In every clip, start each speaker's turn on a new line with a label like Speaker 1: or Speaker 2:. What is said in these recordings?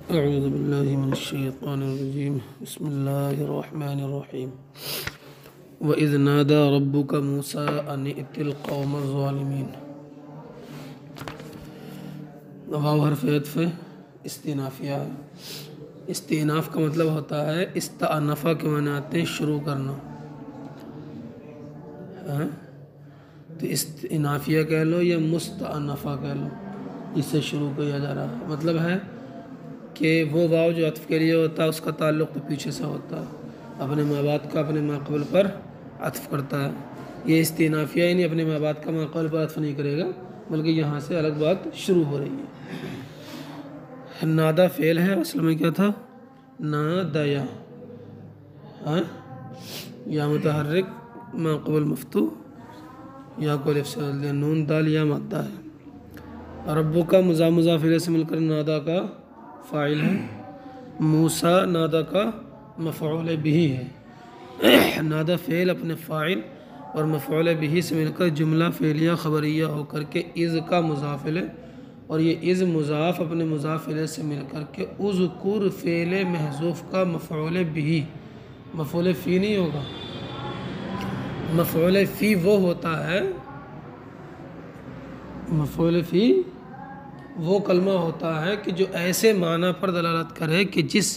Speaker 1: اعوذ باللہ من الشیطان الرجیم بسم اللہ الرحمن الرحیم وَإِذْ نَادَى رَبُّكَ مُوسَىٰ أَنِ ائْتِ الْقَوْمَ الظَّالِمِينَ۔ واو حرف عطف استئنافیہ ہے۔ استئناف کا مطلب ہوتا ہے استأنفہ کے معنی آتے ہیں شروع کرنا، تو استئنافیہ کہہ لو یا مستأنفہ کہہ لو، اس سے شروع کیا جا رہا ہے۔ مطلب ہے کہ وہ واو جو عطف کے لیے ہوتا ہے اس کا تعلق تو پیچھے سے ہوتا ہے، اپنے ما بعد کا اپنے ما قبل پر عطف کرتا ہے۔ یہ استئنافیہ یعنی اپنے ما بعد کا ما قبل پر عطف نہیں کرے گا، بلکہ یہاں سے الگ بات شروع ہو رہی ہے۔ نادا فعل ہے، اصل میں کیا تھا؟ نادیا، یا متحرک ما قبل مفتوح یا کو الف سے بدل دیا، نون دال یا مادہ ہے۔ ربو کا مضاف الیہ سے مل کر نادا کا فاعل ہے، موسیٰ نادا کا مفعول بہ ہے۔ نادا فعل اپنے فاعل اور مفعول بہ سے مل کر جملہ فعلیہ خبریہ ہو کر کے اذ کا مضاف الیہ، اور یہ اذ مضاف اپنے مضاف الیہ سے مل کر کے اذکر فعل محذوف کا مفعول بہ، مفعول فی نہیں ہوگا۔ مفعول فی وہ ہوتا ہے، مفعول فی وہ کلمہ ہوتا ہے کہ جو ایسے معنی پر دلالت کرے کہ جس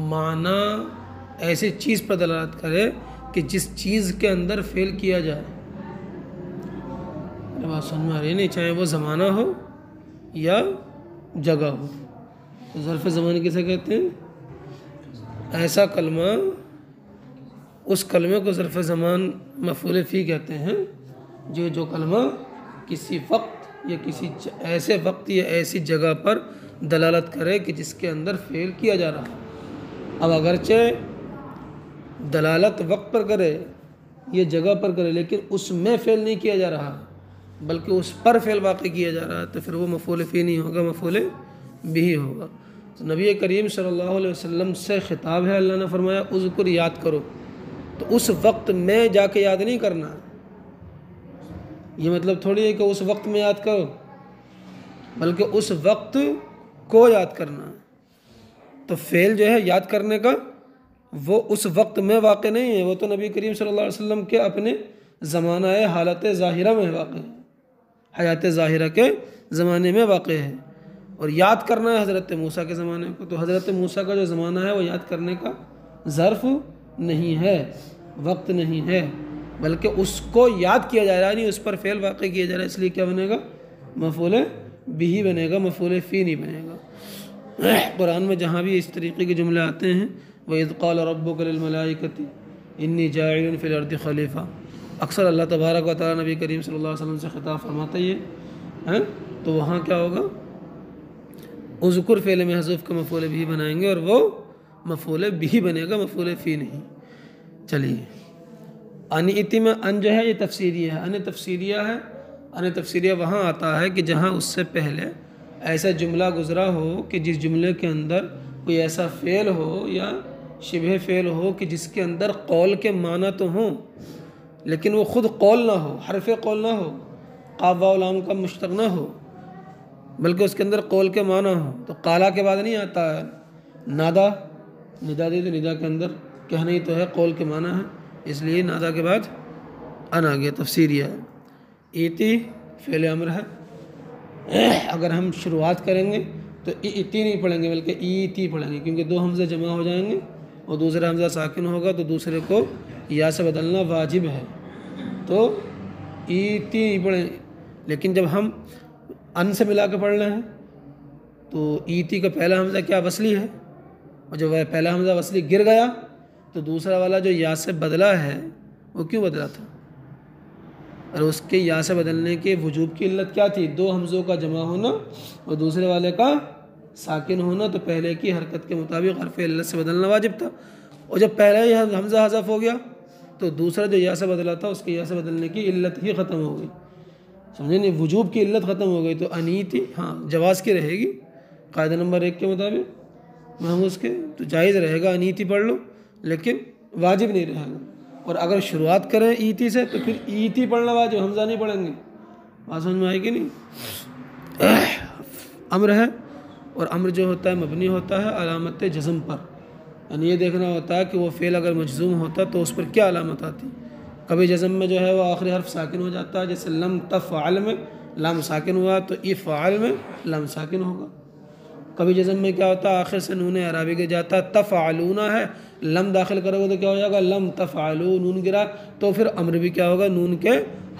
Speaker 1: معنی ایسے چیز پر دلالت کرے کہ جس چیز کے اندر فعل کیا جائے۔ بات سمجھ میں آ رہی ہے نہیں؟ چاہے وہ زمانہ ہو یا جگہ ہو۔ ظرف زمان کسے کہتے ہیں؟ ایسا کلمہ، اس کلمے کو ظرف زمان مفعول فی کہتے ہیں جو کلمہ کسی وقت یا کسی ایسے وقت یا ایسی جگہ پر دلالت کرے کہ جس کے اندر فعل کیا جا رہا ہے۔ اب اگرچہ دلالت وقت پر کرے یا جگہ پر کرے لیکن اس میں فعل نہیں کیا جا رہا بلکہ اس پر فعل واقع کیا جا رہا ہے، تو پھر وہ مفعول فی نہیں ہوگا، مفعول بہ ہوگا۔ تو نبی کریم صلی اللہ علیہ وسلم سے خطاب ہے، اللہ نے فرمایا اذکر، یاد کرو، تو اس وقت میں جا کے یاد نہیں کرنا۔ یہ مطلب تھوڑی ہے کہ اس وقت میں یاد کرو، بلکہ اس وقت کو یاد کرنا۔ تو فعل جو ہے یاد کرنے کا وہ اس وقت میں واقع نہیں ہے، وہ تو نبی کریم صلی اللہ علیہ وسلم کے اپنے زمانہ حالت ظاہرہ میں واقع ہے، حیات ظاہرہ کے زمانے میں واقع ہے۔ اور یاد کرنا ہے حضرت موسیٰ کے زمانے کو، تو حضرت موسیٰ کا جو زمانہ ہے وہ یاد کرنے کا ظرف نہیں ہے، وقت نہیں ہے، بلکہ اس کو یاد کیا جا رہا ہے، نہیں اس پر فعل واقع کیا جا رہا ہے، اس لیے کیا بنے گا؟ مفعول بہ بنے گا، مفعول فی نہیں بنے گا۔ قرآن میں جہاں بھی اس طریقے کے جملے آتے ہیں، وَإِذْ قَالَ رَبُّكَ لِلْمَلَائِكَةِ إِنِّي جَاعِلٌ فِي الْأَرْضِ خَلِيفَةً، اکثر اللہ تبارک و تعالیٰ نبی کریم صلی اللہ علیہ وسلم سے خطاب فرماتا ہے، تو وہاں کیا ہوگا؟ اذکر فعل محذوف کا مفعول بہ بنائیں گے اور وہ مفعول بہ بنے گا، مفعول فی نہیں۔ چلیے، ان اتی میں ان جو ہے یہ تفسیریہ ہے، ان تفسیریہ ہے۔ ان تفسیریہ وہاں آتا ہے کہ جہاں اس سے پہلے ایسا جملہ گزرا ہو کہ جس جملے کے اندر کوئی ایسا فعل ہو یا شبہ فعل ہو کہ جس کے اندر قول کے معنی تو ہوں لیکن وہ خود قول نہ ہو، حرف قول نہ ہو، قاف واو لام کا مشتق نہ ہو، بلکہ اس کے اندر قول کے معنی ہو۔ تو قالا کے بعد نہیں آتا ہے نادا، ندا دی، تو ندا کے اندر کہنا ہی تو ہے، قول کے معنی ہے، اس لیے نادا کے بعد ان آ گیا، تفسیریہ ہے۔ ایتی فعل امر ہے، اگر ہم شروعات کریں گے تو ایتی نہیں پڑھیں گے بلکہ ایتی پڑھیں گے، کیونکہ دو حمزے جمع ہو جائیں گے اور دوسرا حمزہ ساکن ہوگا تو دوسرے کو یا سے بدلنا واجب ہے، تو ایتی نہیں پڑھیں۔ لیکن جب ہم ان سے ملا کے پڑھ رہے ہیں تو ایتی کا پہلا حمزہ کیا؟ وصلی ہے، اور جب وہ پہلا حمزہ وصلی گر گیا تو دوسرا والا جو یا سے بدلا ہے وہ کیوں بدلا تھا؟ اور اس کے یا سے بدلنے کے وجوب کی علت کیا تھی؟ دو حمزوں کا جمع ہونا اور دوسرے والے کا ساکن ہونا، تو پہلے کی حرکت کے مطابق حرف علت سے بدلنا واجب تھا، اور جب پہلا ہی حمزہ حذف ہو گیا تو دوسرا جو یا سے بدلا تھا اس کے یا سے بدلنے کی علت ہی ختم ہو گئی، سمجھے نہیں؟ وجوب کی علت ختم ہو گئی، تو انیتی ہاں جواز کی رہے گی، قاعدہ نمبر 1 کے مطابق محفوظ کے، تو جائز رہے گا انیتی پڑھ لو لیکن واجب نہیں رہے گا۔ اور اگر شروعات کریں ایتی سے تو پھر ایتی پڑھنا واجب، حمزہ نہیں پڑھیں گے۔ بات سمجھ میں آئے گی نہیں؟ امر ہے اور امر جو ہوتا ہے مبنی ہوتا ہے علامت جزم پر، یعنی یہ دیکھنا ہوتا ہے کہ وہ فعل اگر مجزوم ہوتا تو اس پر کیا علامت آتی۔ کبھی جزم میں جو ہے وہ آخری حرف ساکن ہو جاتا ہے، جیسے لم تفعل میں لام ساکن ہوا تو افعل میں لام ساکن ہوگا۔ کبھی جزم میں کیا ہوتا ہے آخر سے نون اعرابی گر جاتا ہے، تفعلون ہے، لم داخل کرو گے تو کیا ہو جائے گا لم تفعلوا، نون گرا تو پھر امر بھی کیا ہوگا نون کے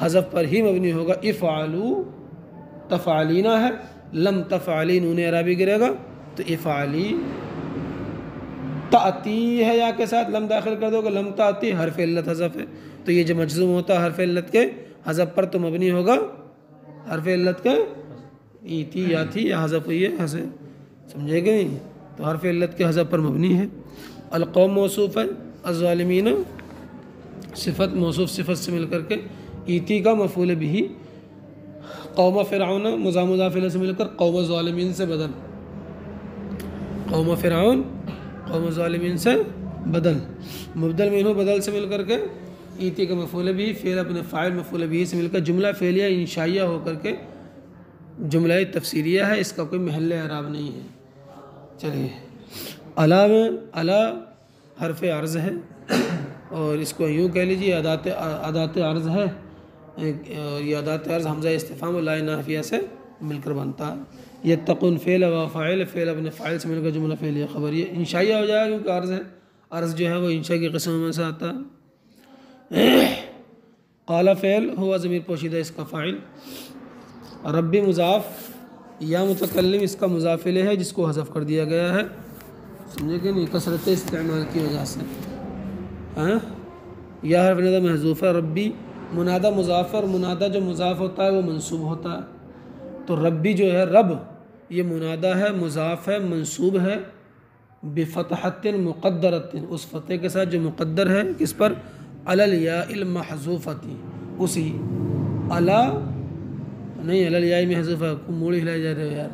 Speaker 1: حذف پر ہی مبنی ہوگا۔ افعلوا تفعلینا ہے، لم تفعلی نون اعرابی گرے گا تو افعلی۔ تأتی ہے یا کے ساتھ لم داخل کر دو گے لم تأتی، حرف علت حذف ہے، تو یہ جو مجزوم ہوتا ہے حرف علت کے حذف پر تو مبنی ہوگا حرف علت کے ایتی یا تھی یا حذف ہوئی ہے حسے، سمجھے گے نہیں؟ تو حرف علت کے حذف پر مبنی ہے۔ القوم موصوف ہے، الظالمین صفت موصوف صفت سے مل کر کے، ایتی کا مفعول بھی، قوم فرعون مضاف مضاف الیہ سے مل کر قوم ظالمین سے بدل، قوم فرعون قوم ظالمین سے بدل، مبدل منہ بدل سے مل کر کے ایتی کا مفعول بھی، فعل اپنے فاعل مفعول بھی سے مل کر جملہ فعلیہ انشائیہ ہو کر کے جملہ تفسیریہ ہے، اس کا کوئی محل اعراب نہیں ہے۔ چلیے الا میں الا حرف عرض ہے اور اس کو یوں کہہ لیجیے ادات عرض ہے، یہ ادات عرض حمزہ استفہام و لا نافیہ سے مل کر بنتا ہے۔ یتقون فعل و فاعل، فعل اپنے فاعل سے مل کر جملہ فعلیہ خبریہ انشائیہ ہو جائے گا کیونکہ عرض ہے، عرض جو ہے وہ انشاء کی قسم میں سے آتا ہے۔ قال فعل ہوا ضمیر پوشیدہ اس کا فاعل، ربی مضاف، یا متکلم اس کا مضاف الیہ ہے جس کو حذف کر دیا گیا ہے، سمجھے کہ نہیں کثرت استعمال کی وجہ سے، یا حرف نداء محذوف ہے۔ ربی منادہ مضاف، اور منادہ جو مضاف ہوتا ہے وہ منصوب ہوتا ہے، تو ربی جو ہے رب یہ منادہ ہے مضاف ہے منصوب ہے بفتحۃ مقدرۃ، اس فتح کے ساتھ جو مقدر ہے کس پر علی الیاء المحذوفۃ، اسی علی نہیں علی الیاء محذوفہ کو موڑی ہلائی جا رہے ہو یار،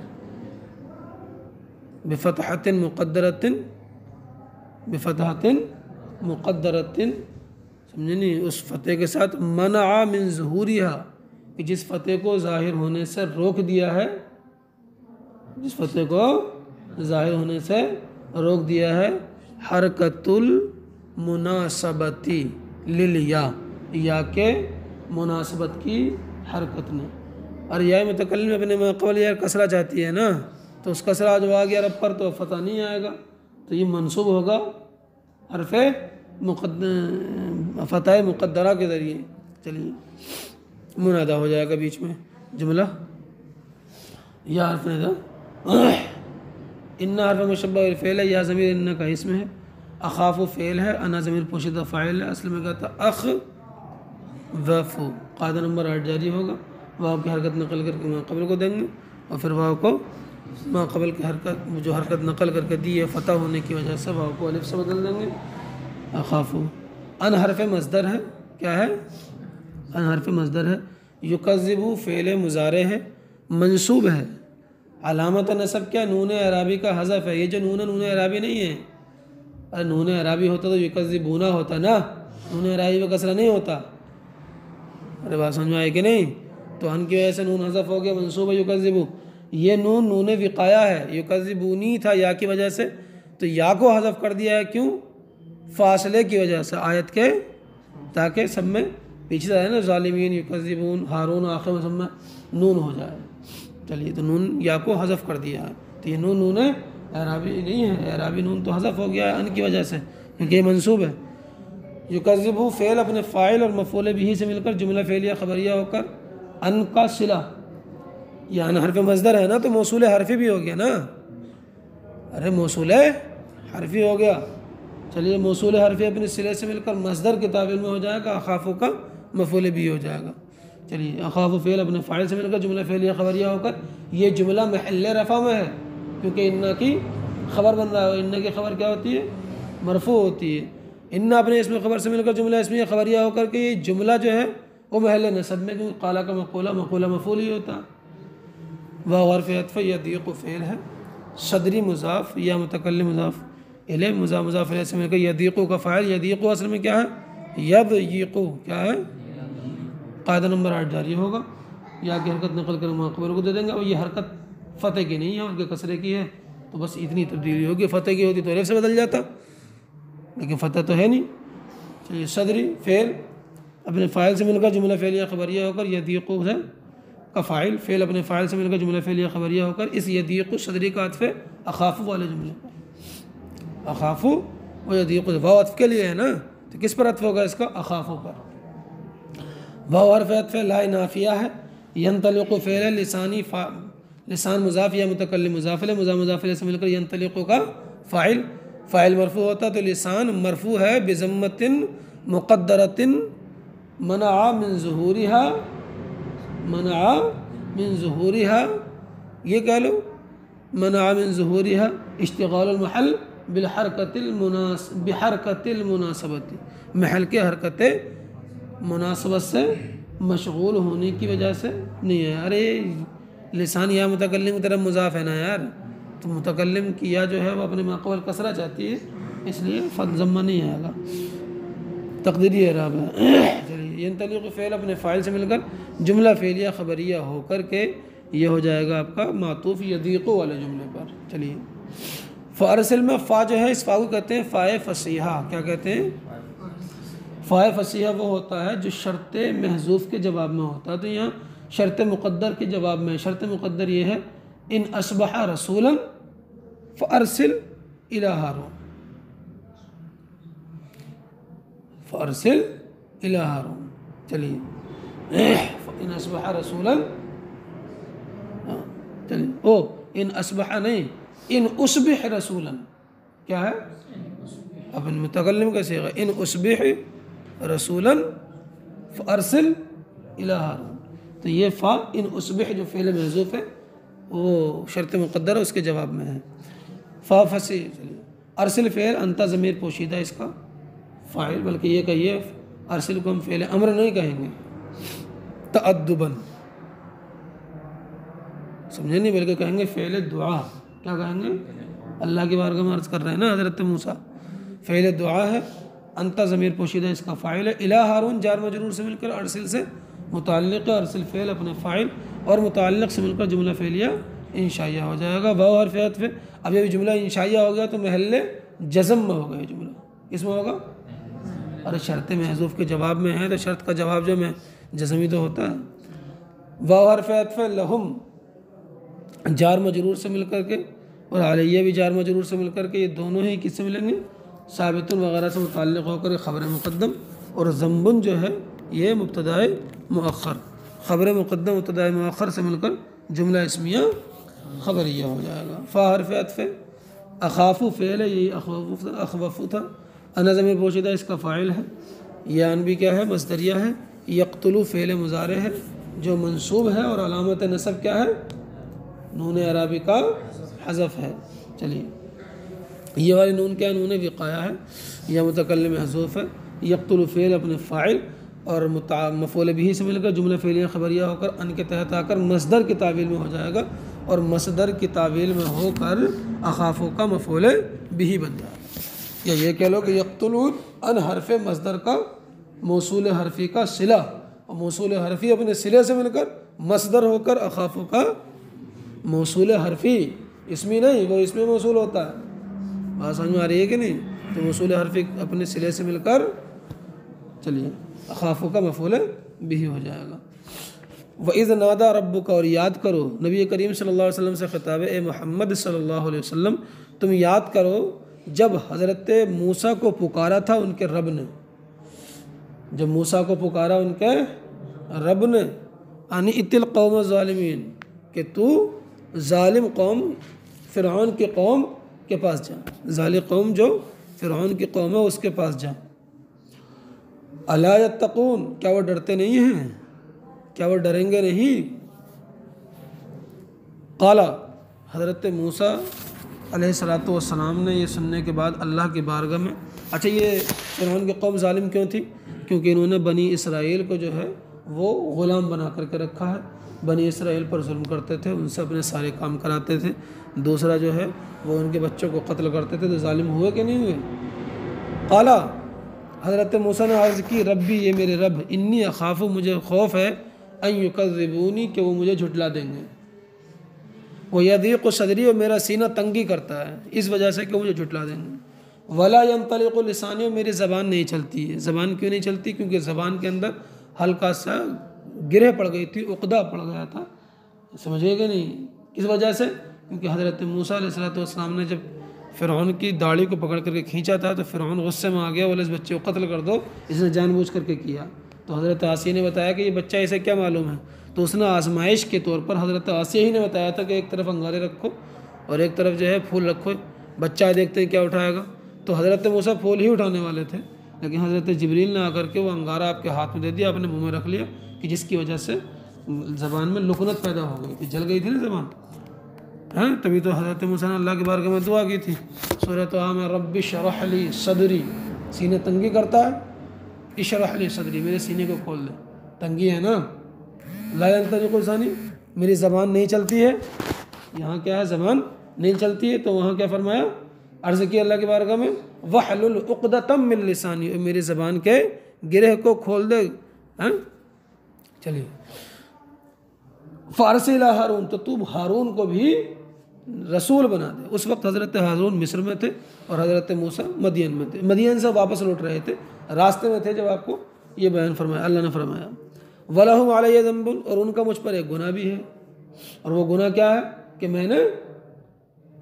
Speaker 1: بفتحۃ مقدرۃ بفتحۃ مقدرۃ، سمجھے نہیں، اس فتح کے ساتھ منع من ظہورہا کہ جس فتح کو ظاہر ہونے سے روک دیا ہے، جس فتح کو ظاہر ہونے سے روک دیا ہے، حرکت المناسبتی للیا، یا کے مناسبت کی حرکت نے، اور یا متکلم اپنے ماقبل یا کسرہ چاہتی ہے نا، تو اس کسرہ جو آ گیا رب پر تو فتح نہیں آئے گا، تو یہ منصوب ہوگا حرف فتح مقدرہ کے ذریعے۔ چلیے منادہ ہو جائے گا بیچ میں جملہ، یا حرف نداء، ان حرف مشبہ بالفعل ہے، یا ضمیر ان کا اسم ہے، اخاف فعل ہے، انا ضمیر پوشیدہ فاعل ہے، اصل میں کہتا اخ وفو، قاعدہ نمبر 8 جاری ہوگا، واو کی حرکت نقل کر کے ما قبل کو دیں گے، اور پھر واو کو ما قبل کی حرکت جو حرکت نقل کر کے دی ہے فتح ہونے کی وجہ سے واو کو الف سے بدل دیں گے، اخافو۔ ان حرف مصدر ہے، کیا ہے؟ ان حرف مصدر ہے، یکذبو فعل مضارع ہے، منصوب ہے، علامت نصب کیا؟ نون اعرابی کا حذف ہے، یہ جو نون اعرابی نہیں ہے، اگر نون اعرابی ہوتا تو یکذبونا ہوتا نا، نون اعرابی کا کسرہ نہیں ہوتا، ارے بات سمجھ میں آئے کہ نہیں؟ تو ان کی وجہ سے نون حذف ہو گیا، منصوب ہے یکذبو، یہ نون وقایا ہے، یکذبونی تھا یا کی وجہ سے، تو یا کو حذف کر دیا ہے، کیوں؟ فاصلے کی وجہ سے آیت کے، تاکہ سب میں پیچھے سے ہے نا ظالمین یکذبون ہارون آخر میں سب میں نون ہو جائے۔ چلیے تو نون یا کو حذف کر دیا ہے، تو یہ نون اعرابی نہیں ہے، اعرابی نون تو حذف ہو گیا ہے ان کی وجہ سے کیونکہ یہ منصوب ہے۔ یکذبو فعل اپنے فاعل اور مفعول بھی سے مل کر جملہ فعلیہ خبریہ ہو کر ان کا صلہ، یا ان حرف مصدر ہے نا تو موصول حرفی بھی ہو گیا نا، ارے موصول حرفی ہو گیا، چلیے موصول حرفی اپنے صلے سے مل کر مصدر کے تعبیر میں ہو جائے گا، اخافو کا مفعول بھی ہو جائے گا۔ چلیے اخافو فعل اپنے فاعل سے مل کر جملہ فعلیہ خبریہ ہو کر، یہ جملہ محل رفع میں ہے کیونکہ انّا کی خبر بن رہا ہے، انّا کی خبر کیا ہوتی ہے؟ مرفوع ہوتی ہے، انّا اپنے اسم خبر سے مل کر جملہ اسمیہ خبریہ ہو کر کے یہ جملہ جو ہے وہ محل نصب میں، کیونکہ قال کا مقولہ مفعول ہی ہوتا ہے۔ واو حرف عطف یضیق فعل ہے، صدری مضاف، یا متکلم مضاف الیہ مضاف الیہ سے مل کر یضیق کا فاعل، یضیق اصل میں کیا ہے؟ یضیق، کیا ہے؟ قاعدہ نمبر 8 جاری ہوگا، یا کی حرکت نقل کر ما قبل کو دے دیں گے، اور یہ حرکت فتح کی نہیں ہے بلکہ کسرے کی ہے، تو بس اتنی تبدیلی ہوگی. فتح کی ہوتی تو الف سے بدل جاتا، لیکن فتح تو ہے نہیں. چلیے صدری فعل اپنے فاعل سے مل کر جملہ فعلیہ خبریہ ہو کر یضیق ہے کا فاعل، فعل اپنے فاعل سے مل کر جملہ فعلیہ خبریہ ہو کر اس یضیق صدری کا عطف اخاف والے جملے پر. اخاف و یضیق واو عطف کے لیے ہے نا، تو کس پر عطف ہوگا اس کا؟ اخاف پر. واو حرف عطف لا نافیہ ہے. ینطلق فعل لسانی لسان مضاف یا متکلم مضاف الیہ، مضاف الیہ سے مل کر ینطلق کا فاعل، فاعل مرفوع ہوتا تو لسان مرفوع ہے بضمۃ مقدرۃ منع من ظہورها، یہ کہہ لو منع من ظہورها اشتغال المحل بحرکت المناسبت، محل کے حرکت مناسبت سے مشغول ہونے کی وجہ سے نہیں ہے. ارے لسان یا متکلم کی طرف مضاف ہے نا یار، تو متکلم کی یا جو ہے وہ اپنے ما قبل کسرہ چاہتی ہے، اس لیے ضمہ نہیں آئے گا، تقدیری اعراب ہے. چلیے ینطلق فعل اپنے فاعل سے مل کر جملہ فعلیہ خبریہ ہو کر کے یہ ہو جائے گا آپ کا معطوف یضیق والے جملے پر. چلیے فارسل میں فا جو ہے اس فا کو کہتے ہیں فائے فصیحہ. کیا کہتے ہیں؟ فائے فصیحہ وہ ہوتا ہے جو شرط محذوف کے جواب میں ہوتا ہے. تو یہاں شرط مقدر کے جواب میں، شرط مقدر یہ ہے ان اصبح رسولا فارسل الی ہارون، فارسل الی ہارون. چلیے ان اصبح رسولا، چلیے او ان اصبح نہیں، ان اصبح رسولا کیا ہے؟ اپن متکلم کا صیغہ ان اصبح رسولا فارسل الی ہارون. تو یہ فا ان اصبح جو فعل محذوف ہے وہ شرط مقدر ہے، اس کے جواب میں ہے. فا فصیح. چلیے ارسل فعل انتا ضمیر پوشیدہ اس کا فاعل، بلکہ یہ کہیے ارسل کو ہم فعل امر نہیں کہیں گے تأدباً، سمجھے نہیں، بلکہ کہیں گے فعل دعا. کیا کہیں گے؟ اللہ کی بارگاہ میں عرض کر رہے ہیں نا حضرت موسیٰ، فعل دعا ہے. انتا ضمیر پوشیدہ اس کا فاعل ہے. الی ہارون جار مجرور سے مل کر ارسل سے متعلق ہے، ارسل فعل اپنے فاعل اور متعلق سے مل کر جملہ فعلیہ انشائیہ ہو جائے گا. واو حرف عطف. اب یہ جملہ انشائیہ ہو گیا تو محل جزم میں ہوگا. یہ جملہ کس میں ہوگا؟ اور شرط محذوف کے جواب میں ہے تو شرط کا جواب جو میں جزمی تو ہوتا ہے. واو حرف عطف لہم جار مجرور سے مل کر کے اور علیہ بھی جار مجرور سے مل کر کے، یہ دونوں ہی کس سے ملیں گے؟ ثابت وغیرہ سے متعلق ہو کر خبر مقدم، اور ذنب جو ہے یہ مبتدائے مؤخر، خبر مقدم مبتدائے مؤخر سے مل کر جملہ اسمیہ خبریہ ہو جائے گا. فا حرف عطف. اخافو فعل ہے، یہی اخوفو تھا. انا ضمیر پوشیدہ اس کا فاعل ہے. یان بھی کیا ہے؟ مصدریہ ہے. یقتلو فعل مضارع ہے جو منصوب ہے اور علامت نصب کیا ہے؟ نون عرابی کا حذف ہے. چلیے یہ والی نون کیا ہے؟ نون وقایہ ہے یا متکلم محذوف ہے. یقتل فعل اپنے فاعل اور مفعول به سے مل کر جملہ فعلیہ خبریہ ہو کر ان کے تحت آ کر مصدر کی تعویل میں ہو جائے گا، اور مصدر کی تعویل میں ہو کر اخافو کا مفعول به بن جائے گا. یا یہ کہہ لو کہ یقتلون ان حرف مصدر کا موصول حرفی کا صلہ، اور موصول حرفی اپنے صلے سے مل کر مصدر ہو کر اخافو کا موصول حرفی، اسمی نہیں، وہ اسمی موصول ہوتا ہے. بات سمجھ میں آ رہی ہے کہ نہیں؟ تو موصول حرفی اپنے صلے سے مل کر چلیے اخافو کا مفعول بھی ہو جائے گا. وَإِذْ نَادَى رَبُّكَ، اور یاد کرو نبی کریم صلی اللہ علیہ وسلم سے خطاب ہے، اے محمد صلی اللہ علیہ وسلم تم یاد کرو جب حضرت موسیٰ کو پکارا تھا ان کے رب نے، جب موسیٰ کو پکارا ان کے رب نے، ان ائت القوم الظالمین، کہ تو ظالم قوم فرعون کی قوم کے پاس جا، ظالم قوم جو فرعون کی قوم ہے اس کے پاس جا. الا یتقون، کیا وہ ڈرتے نہیں ہیں؟ کیا وہ ڈریں گے نہیں؟ قالا، حضرت موسیٰ علیہ السلام نے یہ سننے کے بعد اللہ کی بارگاہ میں، اچھا یہ فرعون کی قوم ظالم کیوں تھی؟ کیونکہ انہوں نے بنی اسرائیل کو جو ہے وہ غلام بنا کر کے رکھا ہے، بنی اسرائیل پر ظلم کرتے تھے، ان سے اپنے سارے کام کراتے تھے. دوسرا جو ہے وہ ان کے بچوں کو قتل کرتے تھے، تو ظالم ہوئے کہ نہیں ہوئے؟ قالا، حضرت موسیٰ نے عرض کی ربی، یہ میرے رب، انی اخاف، مجھے خوف ہے، ان یکذبونی، کہ وہ مجھے جھٹلا دیں گے. وَيَضِيقُ صَدْرِي، اور میرا سینہ تنگی کرتا ہے اس وجہ سے کہ مجھے جھٹلا دیں گے۔ وَلَا يَنطَلِقُ لِسَانِي، میری زبان نہیں چلتی ہے۔ زبان کیوں نہیں چلتی؟ کیونکہ زبان کے اندر ہلکا سا گرہ پڑ گئی تھی، عقدہ پڑ گیا تھا، سمجھے گا نہیں؟ اس وجہ سے کیونکہ حضرت موسیٰ علیہ السلام نے جب فرعون کی داڑھی کو پکڑ کر کے کھینچا تھا تو فرعون غصے میں آ گیا، بولے اس بچے کو قتل کر دو، اس نے جان بوجھ کر کے کیا۔ تو حضرت آسیہ نے بتایا کہ یہ بچہ اسے کیا معلوم ہے، تو اس نے آزمائش کے طور پر حضرت آسیہ ہی نے بتایا تھا کہ ایک طرف انگارے رکھو اور ایک طرف جو ہے پھول رکھو، بچہ دیکھتے ہیں کیا اٹھائے گا۔ تو حضرت موسیٰ پھول ہی اٹھانے والے تھے، لیکن حضرت جبریل نے آ کر کے وہ انگارہ آپ کے ہاتھ میں دے دیا، اپنے منہ میں رکھ لیا، کہ جس کی وجہ سے زبان میں لکنت پیدا ہو گئی تھی، جل گئی تھی نا زبان، ہاں۔ تبھی تو حضرت موسیٰ نے اللہ کے بارگاہ میں دعا کی تھی، سورۃ طٰہٰ میں، رب اشرح لی صدری، سینے تنگی کرتا ہے، اشرح لی صدری، میرے سینے کو کھول دے، تنگی ہے نا۔ لا ينطلق لسانی، میری زبان نہیں چلتی ہے، یہاں کیا ہے، زبان نہیں چلتی ہے، تو وہاں کیا فرمایا، عرض کی اللہ کے بارگاہ میں، وَحْلُلْ عُقْدَةً مِّن لِّسَانِي، اور میری زبان کے گرہ کو کھول دے، ہاں۔ چلیے، فَأَرْسِلْ إِلَىٰ ہارون، تو تو ہارون کو بھی رسول بنا دے۔ اس وقت حضرت ہارون مصر میں تھے اور حضرت موسیٰ مدین میں تھے، مدین سے واپس لوٹ رہے تھے، راستے میں تھے جب آپ کو یہ بیان فرمایا، اللہ نے فرمایا، وَلَهُمْ عَلَيَّ ذَنبٌ، اور ان کا مجھ پر ایک گناہ بھی ہے، اور وہ گناہ کیا ہے کہ میں نے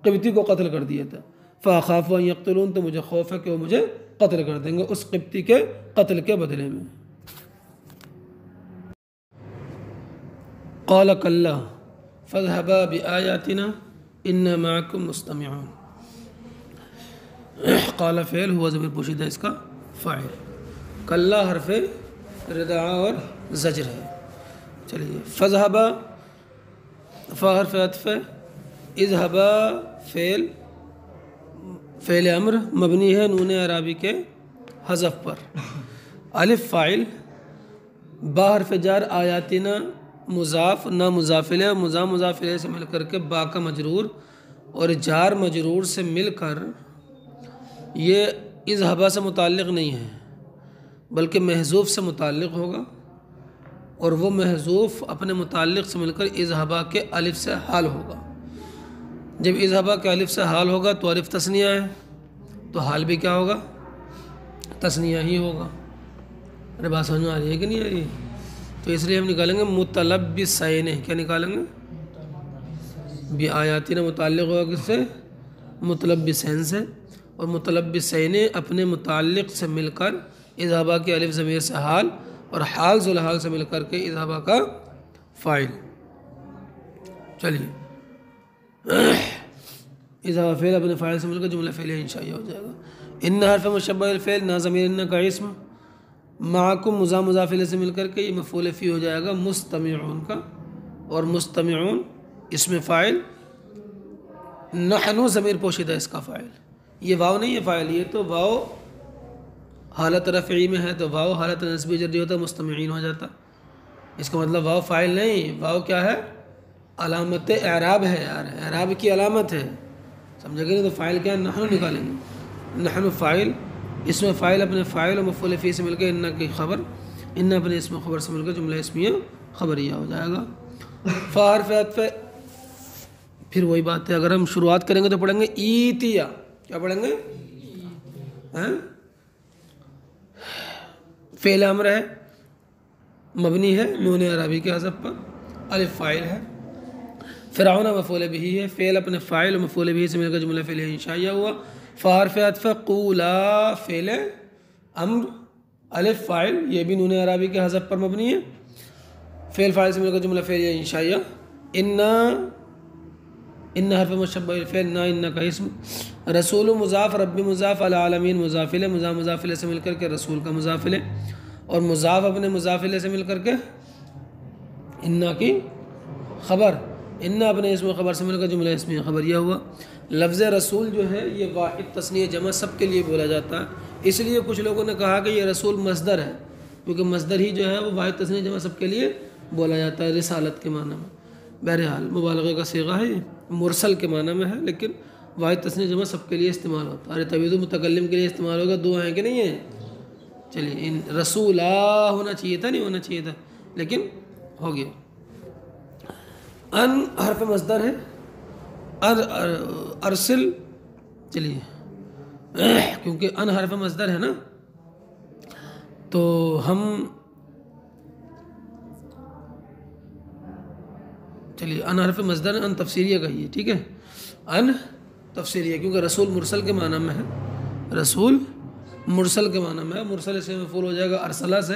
Speaker 1: قبطی کو قتل کر دیا تھا، فَأَخَافُ أَن يَقْتُلُونِ، تو مجھے خوف ہے کہ وہ مجھے قتل کر دیں گے اس قبطی کے قتل کے بدلے میں۔ قَالَ كَلَّا فَاذْهَبَا بِآيَاتِنَا إِنَّا مَعَكُمْ مُسْتَمِعُونَ۔ قال فعل ہوا ضمیر پوشیدہ اس کا فاعل، کلا حرف رداع اور زجر ہے۔ چلیے، فذهبا فا حرف عطف، اذهبا فعل امر مبنی ہے نون اعرابی کے حذف پر، الف فاعل، با حرف جار، آیاتنا مضاف، نہ مضاف الیہ، مضاف الیہ سے مل کر کے با کا مجرور، اور جار مجرور سے مل کر یہ اذهبا سے متعلق نہیں ہے بلکہ محذوف سے متعلق ہوگا، اور وہ محذوف اپنے متعلق سے مل کر اذهبا کے الف سے حال ہوگا۔ جب اذهبا کے الف سے حال ہوگا تو الف تثنیہ ہے، تو حال بھی کیا ہوگا، تثنیہ ہی ہوگا۔ ارے بات سمجھ میں آ رہی ہے کہ نہیں آ رہی؟ تو اس لیے ہم نکالیں گے متلبسین، کیا نکالیں گے، بآیاتنا متعلق ہوگا کس سے، متلبسین سے، اور متلبسین اپنے متعلق سے مل کر اذهبا کے الف ضمیر سے حال، اور حال ذوالحال سے مل کر کے اذهبا کا فاعل۔ چلیے، اذهبا فعل اپنے فاعل سے مل کر جملہ فعلیہ انشائیہ ہو جائے گا۔ ان حرف مشبہ الفعل، نا ضمیر ان کا اسم، معکم مضاف الیہ سے مل کر کے یہ مفعول فی ہو جائے گا مستمعون کا، اور مستمعون اسم فاعل، نحن ضمیر پوشیدہ اس کا فاعل، یہ واو نہیں ہے فاعل، یہ تو واو حالت رفعی میں ہے، تو واو حالت نصبی جری ہوتا مستمعین ہو جاتا، اس کا مطلب واو فاعل نہیں، واو کیا ہے، علامت اعراب ہے یار، اعراب کی علامت ہے، سمجھے گا نہیں؟ تو فاعل کیا ہے، نحن نکالیں گے، نحن فاعل، اسم فاعل اپنے فاعل و مفعول فی سے مل کے ان کی خبر، ان اپنے اسم خبر سے مل کر جملہ اسمیہ خبریہ ہو جائے گا۔ فا حرف عطف، پھر وہی بات ہے، اگر ہم شروعات کریں گے تو پڑھیں گے ایتیا، کیا پڑھیں گے، فعل امر ہے، مبنی ہے نون اعرابی کے حذف پر، الف فاعل ہے، فرعون مفعول بہ ہے، فعل اپنے فاعل و مفعول بہ سے مل کر جملہ فعلیہ انشائیہ ہوا۔ فا حرف عطف، قولا فعل امر، الف فاعل، یہ بھی نون اعرابی کے حذف پر مبنی ہے، فعل فاعل سے مل کر جملہ فعلیہ انشائیہ۔ ان حرف مشبہ الفعل، نا ان کا اسم، رسول مضاف، رب مضاف، العالمین مضاف الیہ، مضاف الیہ سے مل کر کے رسول کا مضاف الیہ، اور مضاف اپنے مضاف الیہ سے مل کر کے ان کی خبر، ان اپنے اسم خبر سے مل کر جملہ اسمیہ خبریہ ہوا۔ لفظ رسول جو ہے یہ واحد تثنیہ جمع سب کے لیے بولا جاتا ہے، اس لیے کچھ لوگوں نے کہا کہ یہ رسول مصدر ہے، کیونکہ مصدر ہی جو ہے وہ واحد تثنیہ جمع سب کے لیے بولا جاتا ہے رسالت کے معنی میں۔ بہرحال مبالغہ کا صیغہ ہے، مرسل کے معنی میں ہے، لیکن واحد تثنیہ جمع سب کے لیے استعمال ہوتا ہے، تبھی تو متکلم کے لیے استعمال ہوگا، دو ہیں کہ نہیں ہیں۔ چلیے، ان رسولہ ہونا چاہیے تھا، نہیں ہونا چاہیے تھا، لیکن ہو گیا۔ ان حرف مصدر ہے، ارسل، چلیے کیونکہ ان حرف مصدر ہے نا تو ہم چلیے ان حرف مصدر ان تفسیریہ کہیے، ٹھیک ہے، ان تفسیریہ، کیونکہ رسول مرسل کے معنی میں ہے، رسول مرسل کے معنی میں ہے، مرسل اسم مفعول ہو جائے گا ارسلہ سے،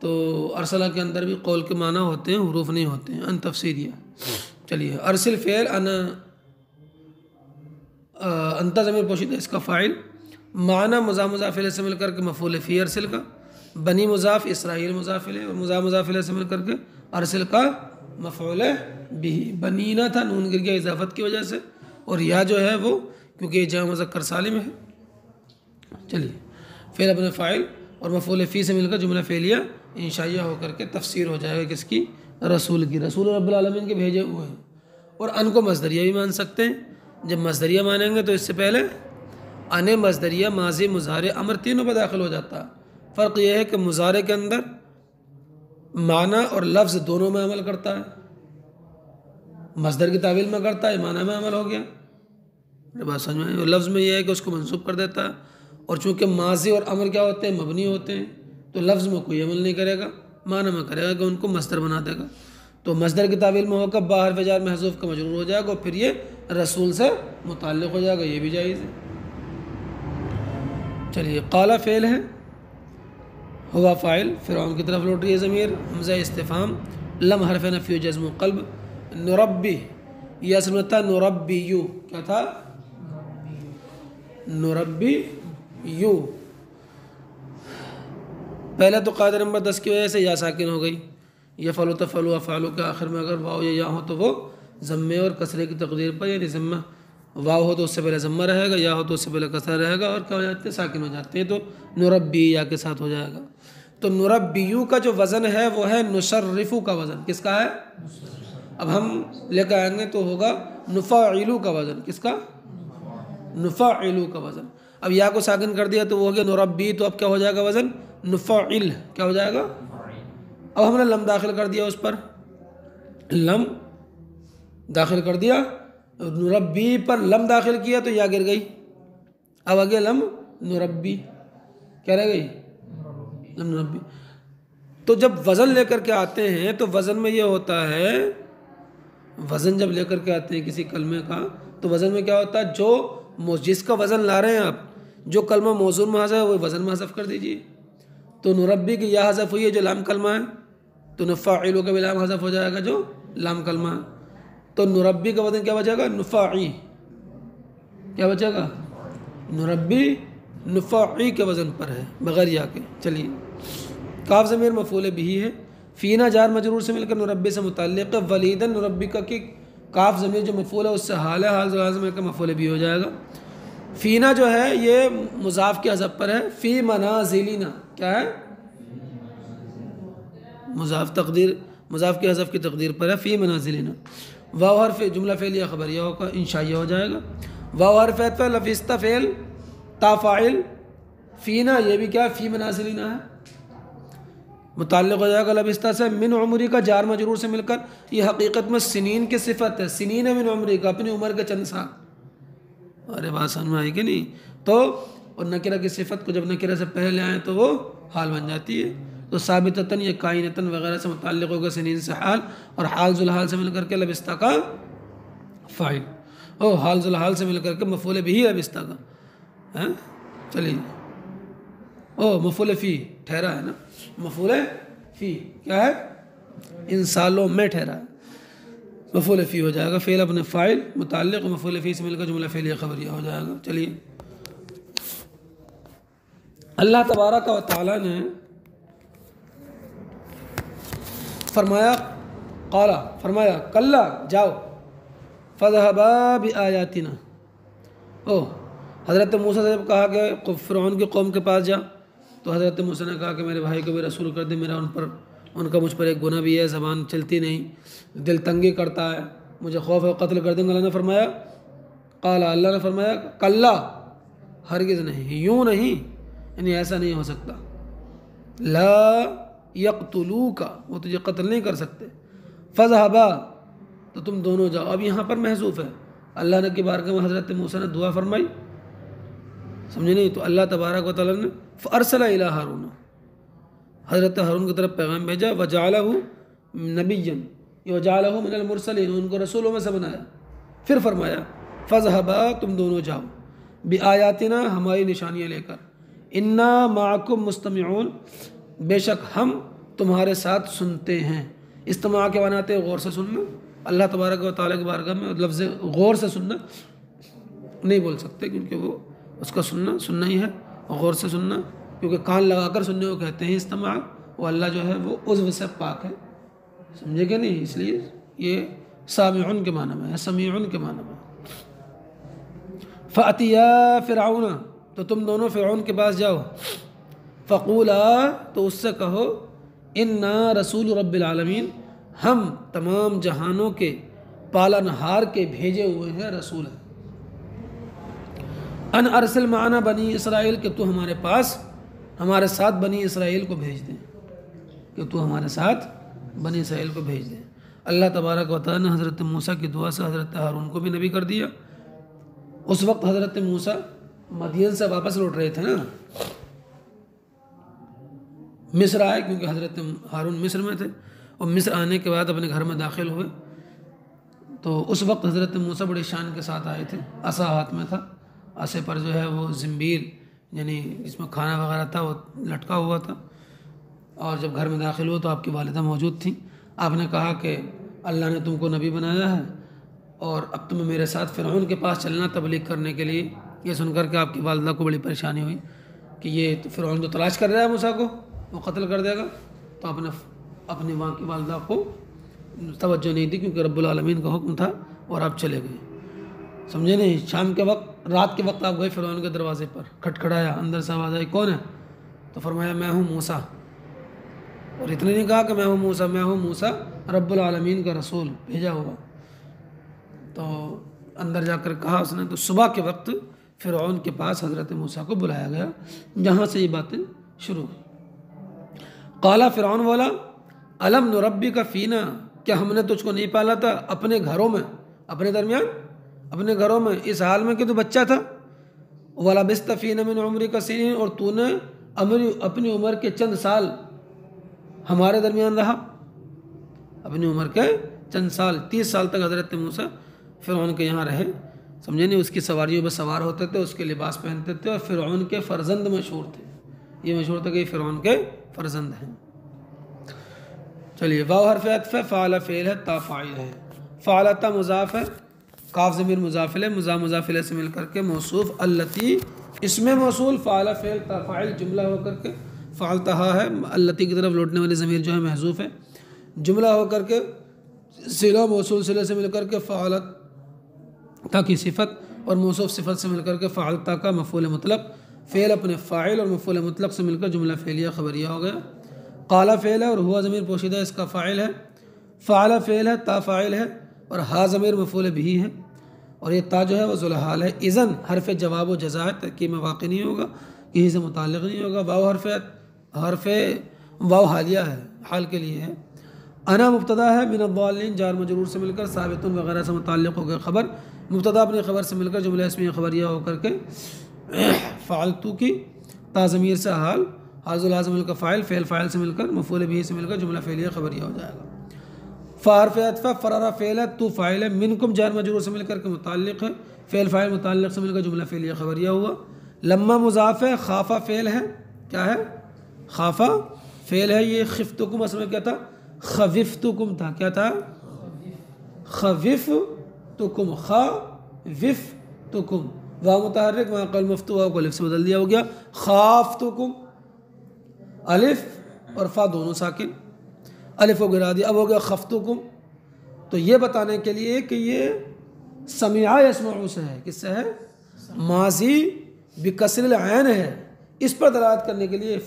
Speaker 1: تو ارسلہ کے اندر بھی قول کے معنی ہوتے ہیں، حروف نہیں ہوتے ہیں، ان تفسیریہ۔ چلیے ارسل فعل، انت ضمیر پوشیدہ اس کا فاعل، معنی مضاف مضاف الیہ سے مل کر کے مفعول فی ارسل کا، بنی مضاف اسرائیل مضاف الیہ، اور مضاف مضاف الیہ سے مل کر کے ارسل کا مفعول بھی، بنینا تھا نون گر گیا اضافت کی وجہ سے، اور یا جو ہے وہ کیونکہ یہ جمع مذکر سالم ہے۔ چلیے فعل اپنے فاعل اور مفعول فی سے مل کر جملہ فعلیہ انشائیہ ہو کر کے تفسیر ہو جائے گا کس کی؟ رسول کی، رسول رب العالمین کے بھیجے ہوئے ہیں۔ اور ان کو مصدریہ بھی مان سکتے ہیں، جب مصدریہ مانیں گے تو اس سے پہلے ان مصدریہ ماضی مضارع امر تینوں پہ داخل ہو جاتا ہے۔ فرق یہ ہے کہ مضارع کے اندر معنی اور لفظ دونوں میں عمل کرتا ہے، مصدر کی تعویل میں کرتا ہے، معنی میں عمل ہو گیا، بات سمجھ میں آئی؟ اور لفظ میں یہ ہے کہ اس کو منسوب کر دیتا ہے، اور چونکہ ماضی اور امر کیا ہوتے ہیں؟ مبنی ہوتے ہیں، تو لفظ میں کوئی عمل نہیں کرے گا، معنی میں کرے گا کہ ان کو مصدر بنا دے گا، تو مصدر کی تعویل میں ہو کر با حرف جار محذوف کا مجرور ہو جائے گا، اور پھر یہ رسول سے متعلق ہو جائے گا، یہ بھی جائز ہے۔ چلیے قال فعل ہے، ہوا فاعل، فرعون کی طرف لوٹ رہی ہے ضمیر، حمزہ استفہام، لم حرف نفی و جزم و قلب، نربی، یہ اصل میں تھا نربیو، کیا تھا؟ نربیو، پہلے تو قاعدہ نمبر 10 کی وجہ سے یا ساکن ہو گئی، یفعلوا تفعلوا افعلوا کے آخر میں اگر واو یا یا ہو تو وہ ضمے اور کسرے کی تقدیر پر، یعنی ضمہ واو ہو تو اس سے پہلے ضمہ رہے گا، یا ہو تو اس سے پہلے کسرہ رہے گا، اور کیا ہو جاتے ہیں؟ ساکن ہو جاتے ہیں، تو نربی یا کے ساتھ ہو جائے گا۔ تو نربیو کا جو وزن ہے وہ ہے نشرفو کا وزن، کس کا ہے؟ اب ہم لے کے آئیں گے تو ہوگا نفاعلو کا وزن، کس کا؟ نفاعلو کا وزن۔ اب یا کو ساکن کر دیا تو وہ ہو گیا نربی، تو اب کیا ہو جائے گا وزن؟ نفاعل، کیا ہو جائے گا؟ اب ہم نے لم داخل کر دیا اس پر، لم داخل کر دیا، نربی پر لم داخل کیا تو یا گر گئی، اب آگے لم نربی، کیا رہ گئی؟ لم نربی۔ تو جب وزن لے کر کے آتے ہیں تو وزن میں یہ ہوتا ہے، وزن جب لے کر کے آتے ہیں کسی کلمے کا تو وزن میں کیا ہوتا ہے؟ جو جس کا وزن لا رہے ہیں آپ، جو کلمہ موزون میں حذف ہے وہ وزن میں حذف کر دیجئے۔ تو نربی کی یا حذف ہوئی ہے جو لام کلمہ ہے، تو نفاعلو کا بھی لام حذف ہو جائے گا جو لام کلمہ ہے، تو نربی کا وزن کیا بچے گا؟ نفاعی، کیا بچے گا؟ نربی نفاعی کے وزن پر ہے بغیر یا کے۔ چلیے کاف ضمیر مفعول بھی ہے، فینا جار مجرور سے مل کر نربی سے متعلق ہے، ولیدن نربی کا کہ کاف ضمیر جو مفعول ہے اس سے حال ہے، حال سے مل کر مفعول بھی ہو جائے گا۔ فینا جو ہے یہ مضاف کے حذف پر ہے، فی منازلنا کیا ہے؟ مضاف تقدیر، مضاف کے حذف کی تقدیر پر ہے، فی منازلنا۔ واو حرف جملہ فعلیہ خبریہ ہوگا، انشائیہ ہو جائے گا۔ واو حرف عطف ہے، لفظ فعل، تا فاعل، فینا یہ بھی کیا ہے؟ فی منازلنا ہے، متعلق ہو جائے گا لبستہ سے، من عمری کا جار مجرور سے مل کر، یہ حقیقت میں سنین کی صفت ہے، سنین من عمری کا، اپنی عمر کے چند سال۔ ارے بات سمجھ میں آئی کہ نہیں؟ تو اور نکرہ کی صفت کو جب نکرہ سے پہلے آئیں تو وہ حال بن جاتی ہے، تو ثابتتاً یا کائنتاً وغیرہ سے متعلق ہوگا سنین سے حال، اور حال ذوالحال سے مل کر کے لبستہ کا فاعل، او حال ذوالحال سے مل کر کے مفعول بھی لبستہ کا، چلیے او مفعول فی ٹھہرا ہے نا، مفعول فی کیا ہے؟ ان سالوں میں ٹھہرا ہے، مفعول فی ہو جائے گا، فعل اپنے فاعل متعلق مفعول فی سے مل کر جملہ فعلیہ خبریہ ہو جائے گا۔ چلیے اللہ تبارک و تعالیٰ نے فرمایا، قالا فرمایا، کلا جاؤ، فذهبا بآیاتنا، او حضرت موسیٰ سے جب کہا کہ فرعون کی قوم کے پاس جا تو حضرت موسیٰ نے کہا کہ میرے بھائی کو بھی رسول کر دے، میرا ان کا مجھ پر ایک گناہ بھی ہے، زبان چلتی نہیں، دل تنگی کرتا ہے، مجھے خوف ہے قتل کر دیں گے۔ اللہ نے فرمایا، قالا اللہ نے فرمایا، کلا ہرگز نہیں، یوں نہیں، یعنی ایسا نہیں ہو سکتا، لا یقتلوک وہ تجھے قتل نہیں کر سکتے، فذهبا تو تم دونوں جاؤ، اب یہاں پر محذوف ہے، اللہ نے کی بارگاہ میں حضرت موسیٰ نے دعا فرمائی، سمجھے نہیں؟ تو اللہ تبارک و تعالیٰ نے فارسل الی ہارون، حضرت ہارون کی طرف پیغام بھیجا، وجعلہ نبیا، وجعلہ من المرسلین، ان کو رسولوں میں سے بنایا۔ پھر فرمایا فذهبا، تم دونوں جاؤ، بآیاتنا، ہماری نشانیاں لے کر، انا معکم مستمعون، بے شک ہم تمہارے ساتھ سنتے ہیں۔ استماع کے معنی آتے ہیں غور سے سننا۔ اللہ تبارک و تعالیٰ کی بارگاہ میں لفظ غور سے سننا نہیں بول سکتے، کیونکہ وہ اس کا سننا ہی ہے، غور سے سننا، کیونکہ کان لگا کر سننے کو کہتے ہیں استماع، وہ اللہ جو ہے وہ عضو سے پاک ہے، سمجھے کہ نہیں؟ اس لیے یہ سامعون کے معنی میں ہے، سمیعون کے معنی میں۔ فَأْتِيَا فِرْعَوْنَ، تو تم دونوں فرعون کے پاس جاؤ، فَقُولَا، تو اس سے کہو، اِنَّا رسول رب العالمین، ہم تمام جہانوں کے پالنہار کے بھیجے ہوئے ہیں، رسول ہیں۔ ان ارسل معنا بنی اسرائیل، کہ تو ہمارے پاس ہمارے ساتھ بنی اسرائیل کو بھیج دیں، کہ تو ہمارے ساتھ بنی اسرائیل کو بھیج دیں۔ اللہ تبارک و تعالیٰ نے حضرت موسیٰ کی دعا سے حضرت ہارون کو بھی نبی کر دیا۔ اس وقت حضرت موسیٰ مدین سے واپس لوٹ رہے تھے نا، مصر آئے، کیونکہ حضرت ہارون مصر میں تھے، اور مصر آنے کے بعد اپنے گھر میں داخل ہوئے، تو اس وقت حضرت موسیٰ بڑی شان کے ساتھ آئے تھے، عصا ہاتھ میں تھا، عصے پر جو ہے وہ زنبیل، یعنی جس میں کھانا وغیرہ تھا، وہ لٹکا ہوا تھا۔ اور جب گھر میں داخل ہوا تو آپ کی والدہ موجود تھیں۔ آپ نے کہا کہ اللہ نے تم کو نبی بنایا ہے، اور اب تمہیں میرے ساتھ فرعون کے پاس چلنا تبلیغ کرنے کے لیے۔ یہ سن کر کے آپ کی والدہ کو بڑی پریشانی ہوئی کہ یہ تو فرعون تو تلاش کر رہا ہے موسیٰ کو، وہ قتل کر دے گا۔ تو اپنی وہاں کی والدہ کو توجہ نہیں دی، کیونکہ رب العالمین کا حکم تھا، اور آپ چلے گئے، سمجھے نہیں؟ شام کے وقت، رات کے وقت آپ گئے فرعون کے دروازے پر، کھٹکھڑایا، اندر سے آواز آئی، کون ہے؟ تو فرمایا میں ہوں موسیٰ، اور اتنے نہیں کہا کہ میں ہوں موسیٰ، میں ہوں موسیٰ رب العالمین کا رسول بھیجا ہوا۔ تو اندر جا کر کہا اس نے، تو صبح کے وقت فرعون کے پاس حضرت موسیٰ کو بلایا گیا، جہاں سے یہ باتیں شروع ہوئی۔ قالا، فرعون بولا، الم نربک فینا، کیا ہم نے تجھ کو نہیں پالا تھا اپنے گھروں میں، اپنے درمیان، اپنے گھروں میں، اس حال میں کہ تو بچہ تھا، ولبثت فینا من عمرک سنین، اور تو نے اپنی عمر کے چند سال ہمارے درمیان رہا، اپنی عمر کے چند سال، 30 سال تک حضرت موسیٰ فرعون کے یہاں رہے، سمجھے نہیں؟ اس کی سواریوں میں سوار ہوتے تھے، اس کے لباس پہنتے تھے، اور فرعون کے فرزند مشہور تھے، یہ مشہور تھا کہ یہ فرعون کے فرزند ہیں۔ چلیے، واو حرف عطف ہے، فعل فعل ہے، تا فاعل ہے، فعلتا مضاف ہے، کاف ضمیر مضاف ہے، مضاف الیہ سے مل کر کے موصوف، التی اسم موصول، فعل فعل تا فاعل جملہ ہو کر کے، فعلتہا ہے، التی کی طرف لوٹنے والی ضمیر جو ہے محذوف ہے، جملہ ہو کر کے صلہ موصول صلہ سے مل کر کے فعلتا کی صفت، اور موصوف صفت سے مل کر کے فعلتا کا مفعول مطلق، فعل اپنے فاعل اور مفعول مطلق سے مل کر جملہ فعلیہ خبریہ ہو گیا۔ قالا فعل ہے، اور ہوا ضمیر پوشیدہ اس کا فاعل ہے، فعل فعل ہے، تا فاعل ہے، اور ہا ضمیر مفعول بھی ہے، اور یہ تا جو ہے وہ ذوالحال ہے۔ اذن حرف جواب و جزا ہے، ترکیب میں واقع نہیں ہوگا، کسی سے متعلق نہیں ہوگا۔ واو حرف واو حالیہ ہے، حال کے لیے ہے۔ انا مبتدا ہے، من الضالین جار مجرور سے مل کر ثابت وغیرہ سے متعلق ہو گئے خبر، مبتدا اپنے خبر سے مل کر جملہ اسمیہ خبریہ ہو کر کے فعلتو کی تا ضمیر سے حال، حاضر لازم مل کر فاعل، فعل فاعل سے مل کر مفعول بھی سے مل کر جملہ فعلیہ خبریہ ہو جائے گا۔ فحرف عطف فرارا فعل ہے، تو فاعل ہے، منکم جار مجرور سے مل کر کے متعلق ہے، فعل فاعل متعلق سے مل کر جملہ فعلیہ خبریہ ہوا۔ لما مضاف ہے، خافا فعل ہے، کیا ہے؟ خافا فعل ہے، یہ خفتکم اصل میں کیا تھا؟ خوفتکم تھا، کیا تھا؟ خوفتکم، خوفتکم، واو متحرک، وہاں قلب مفتوح کو الف سے بدل دیا ہو گیا، خافتکم، الف اور فا دونوں ساکن، الف کو گرا دیا، اب ہو گیا خفتکم۔ تو یہ بتانے کے لیے کہ یہ سمع یسمع سے ہے، کس سے ہے؟ ماضی بکسر العین ہے، اس پر دلالت کرنے کے لیے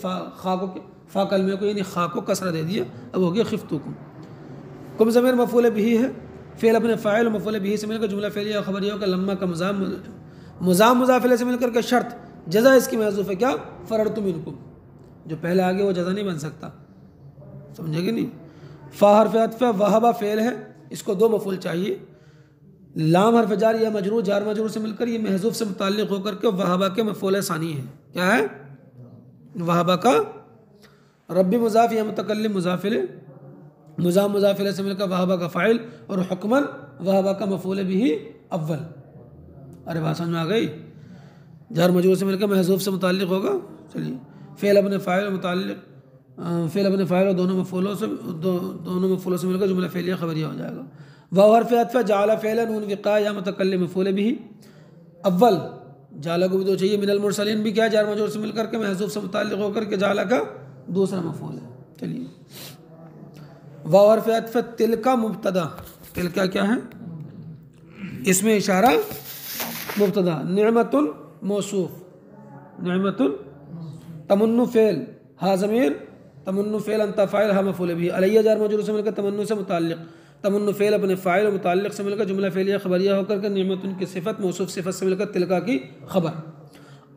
Speaker 1: فا کلمے کو یعنی خا کو کسرہ دے دیا، اب ہو گیا خفتکم۔ کم ضمیر مفعول بھی ہے، فعل اپنے فاعل و مفعول بھی سے مل کر جملہ فعلیہ خبریہ کا لما کا مضاف الیہ سے مل کر کے شرط، جزا اس کی محذوف ہے، کیا؟ فررت منکم، جو پہلے آگے وہ جزا نہیں بن سکتا، سمجھے گی نہیں؟ فا حرف عطف وہبا فعل ہے، اس کو دو مفعول چاہیے، لام حرف جار یا مجرور جار مجرور سے مل کر یہ محذوف سے متعلق ہو کر کے وہابہ کے مفعول ثانی ہے. کیا ہے؟ وہابہ کا. ربی مضاف یا متکلم مضافل مضافل سے مل کر وہابہ کا فاعل اور حکمن وہابہ کا مفعول بھی اول. ارے بات سمجھ میں آ گئی؟ جار مجرور سے مل کر محذوف سے متعلق ہوگا. چلیے فعل اپنے فاعل اور متعلق فعل اپنے فاعل اور دونوں مفعولوں سے مل کر جملہ فعلیہ خبریہ ہو جائے گا. واو حرف عطف جعل فعلا نون وقاء یا متکلم مفعول به اول. جعل کو بھی تو چاہیے. من المرسلین بھی کیا ہے؟ جار مجرور سے مل کر کے محذوف سے متعلق ہو کر کے جعل کا دوسرا مفعول ہے. چلیے واو حرف عطف تلک مبتدا. تلک کیا ہے؟ اس میں اشارہ مبتدا. نعمت موصوف. نعمت تمن فعل ہا ضمیر تمن فعل انت فاعل ہا مفعول به. علیہ جار مجرور سے مل کر تمن سے متعلق. تمن فعل اپنے فاعل اور متعلق سے مل کر جملہ فعلیہ خبریہ ہو کر کے نعمت کی صفت موصوف صفت سے مل کر تلکا کی خبر.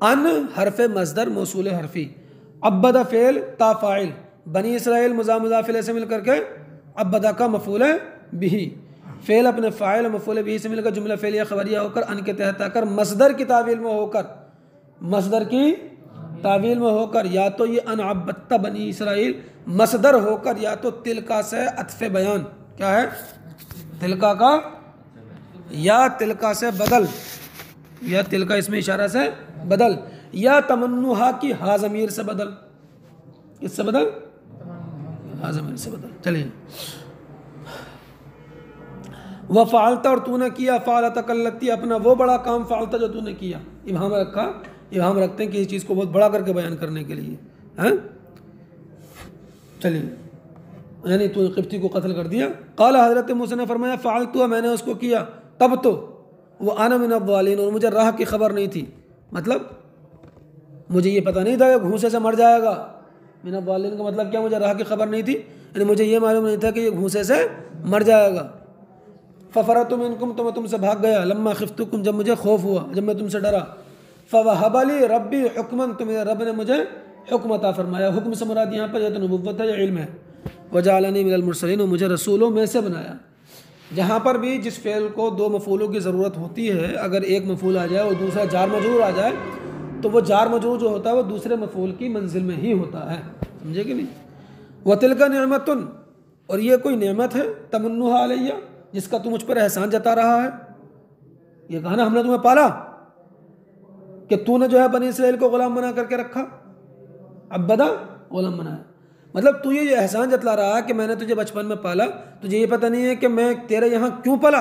Speaker 1: ان حرف مصدر موصول حرفی. عبد فعل تا فاعل. بنی اسرائیل مضاف الیہ سے مل کر کے عبدہ کا مفعول بھی. فعل اپنے فاعل اور مفعول بھی سے مل کر جملہ فعلیہ خبریہ ہو کر ان کے تحت آ کر مصدر کی تعویل میں ہو کر مصدر کی تعویل میں ہو کر یا تو یہ ان عبدت بنی اسرائیل مصدر ہو کر یا تو تلکا سے عطف بیان. کیا ہے؟ تلکا کا یا تلکا سے بدل یا تلکا اس میں اشارہ سے بدل یا تمنہا کی ہا ضمیر سے بدل. کس سے بدل؟ ہا ضمیر سے بدل. چلیے وہ فعلتا اور تو نے کیا. فعلتا کلتی اپنا وہ بڑا کام فعلتا جو تو نے کیا. ابہام رکھا. ابہام رکھتے ہیں کسی چیز کو بہت بڑا کر کے بیان کرنے کے لیے. چلیے یعنی تو قبطی کو قتل کر دیا. قال حضرت موسیٰ نے فرمایا فعلتو میں نے اس کو کیا. تب تو وہ انا من الضالین اور مجھے راہ کی خبر نہیں تھی. مطلب مجھے یہ پتہ نہیں تھا کہ گھوسے سے مر جائے گا. من الضالین کا مطلب کیا؟ مجھے راہ کی خبر نہیں تھی یعنی مجھے یہ معلوم نہیں تھا کہ یہ گھوسے سے مر جائے گا. ففررت منکم تو میں تم سے بھاگ گیا. لما خفتکم جب مجھے خوف ہوا جب میں تم سے ڈرا. فوہب لی ربی حکما تو میرے رب نے مجھے حکم عطا فرمایا. حکم سے مراد یہاں پر یا تو نبوت ہے یا علم ہے. وجعلنی من المرسلین اور مجھے رسولوں میں سے بنایا. جہاں پر بھی جس فعل کو دو مفعولوں کی ضرورت ہوتی ہے اگر ایک مفعول آ جائے اور دوسرا جار مجرور آ جائے تو وہ جار مجرور جو ہوتا ہے وہ دوسرے مفعول کی منزل میں ہی ہوتا ہے. سمجھے کہ نہیں؟ وَتِلْكَ نِعْمَةٌ اور یہ کوئی نعمت ہے. تمنّهَا عَلَيَّ جس کا تو مجھ پر احسان جتا رہا ہے. یہ کہا نا ہم نے تمہیں پالا کہ تو نے جو ہے بنی اسرائیل کو غلام بنا کر کے رکھا. عبدہ غلام بنایا. مطلب تو یہ احسان جتلا رہا ہے کہ میں نے تجھے بچپن میں پالا. تجھے یہ پتہ نہیں ہے کہ میں تیرے یہاں کیوں پلا.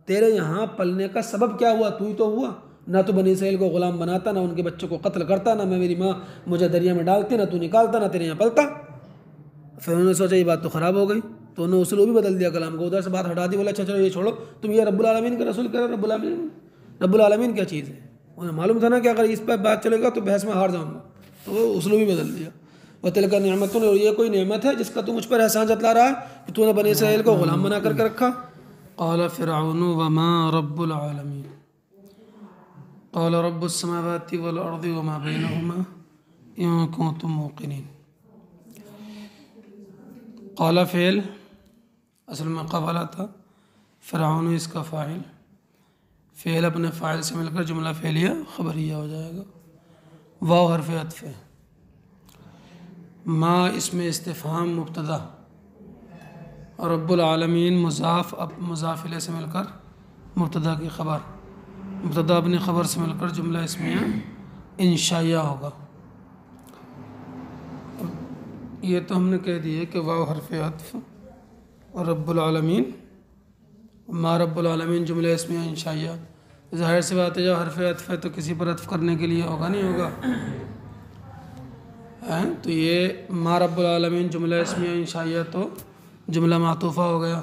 Speaker 1: تیرے یہاں پلنے کا سبب کیا ہوا؟ تو ہی تو ہوا. نہ تو بنی اسرائیل کو غلام بناتا نہ ان کے بچوں کو قتل کرتا نہ میں میری ماں مجھے دریا میں ڈالتی نہ تو نکالتا نہ تیرے یہاں پلتا. پھر انہوں نے سوچا یہ بات تو خراب ہو گئی تو انہوں نے اسلوب بھی بدل دیا کلام کو. ادھر سے بات ہٹا دی. بولا اچھا چلو یہ چھوڑو تم یہ رب العالمین کا رسول کرو. رب العالمین کیا چیز ہے؟ انہیں معلوم تھا نا کہ اگر اس پر بات چلے گا تو بحث میں ہار جاؤں گا تو وہ اسلوب بھی بدل دیا. وَتِلْكَ نِعْمَةٌ اور یہ کوئی نعمت ہے جس کا تو مجھ پر احسان جتلا رہا ہے کہ تو نے بنی اسرائیل کو غلام بنا کر کے رکھا. قال فرعون وما رب العالمین قال رب السماوات والارض وما بينهما ان كنتم موقنين. قال فعل اصل میں قبلا تھا. فرعون اس کا فاعل. فعل اپنے فاعل سے مل کر جملہ فعلیہ خبریہ ہو جائے گا. واو حرف عطف ہے. ما اس میں استفہام مبتدا اور رب العالمین مضاف مضاف الیہ سے مل کر مبتدا کی خبر. مبتدا اپنی خبر سے مل کر جملہ اسمیہ انشائیہ ہوگا. یہ تو ہم نے کہہ دیا کہ واو حرف عطف اور رب العالمین ما رب العالمین جملہ اسمیہ انشائیہ. ظاہر سی بات ہے جب حرف عطف ہے تو کسی پر عطف کرنے کے لیے ہوگا نہیں ہوگا. تو یہ ما رب العالمین جملہ اسمیہ انشائیہ تو جملہ معطوفہ ہو گیا.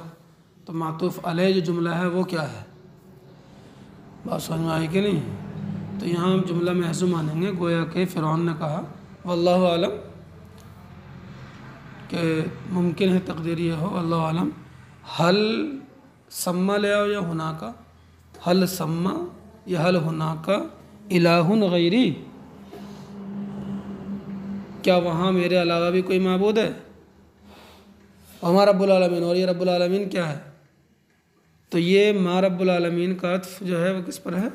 Speaker 1: تو معطوف علیہ جو جملہ ہے وہ کیا ہے؟ بات سمجھ میں آئی کہ نہیں؟ تو یہاں ہم جملہ محض مانیں گے گویا کہ فرعون نے کہا واللہ عالم کہ ممکن ہے تقدیر یہ ہو اللہ عالم حل سما لے آؤ یا ہونا کا حل سما یا حل ہونا کا الہ غیری کیا وہاں میرے علاوہ بھی کوئی معبود ہے؟ ہمارا رب العالمین اور یہ رب العالمین کیا ہے؟ تو یہ ما رب العالمین کا عطف جو ہے وہ کس پر ہے؟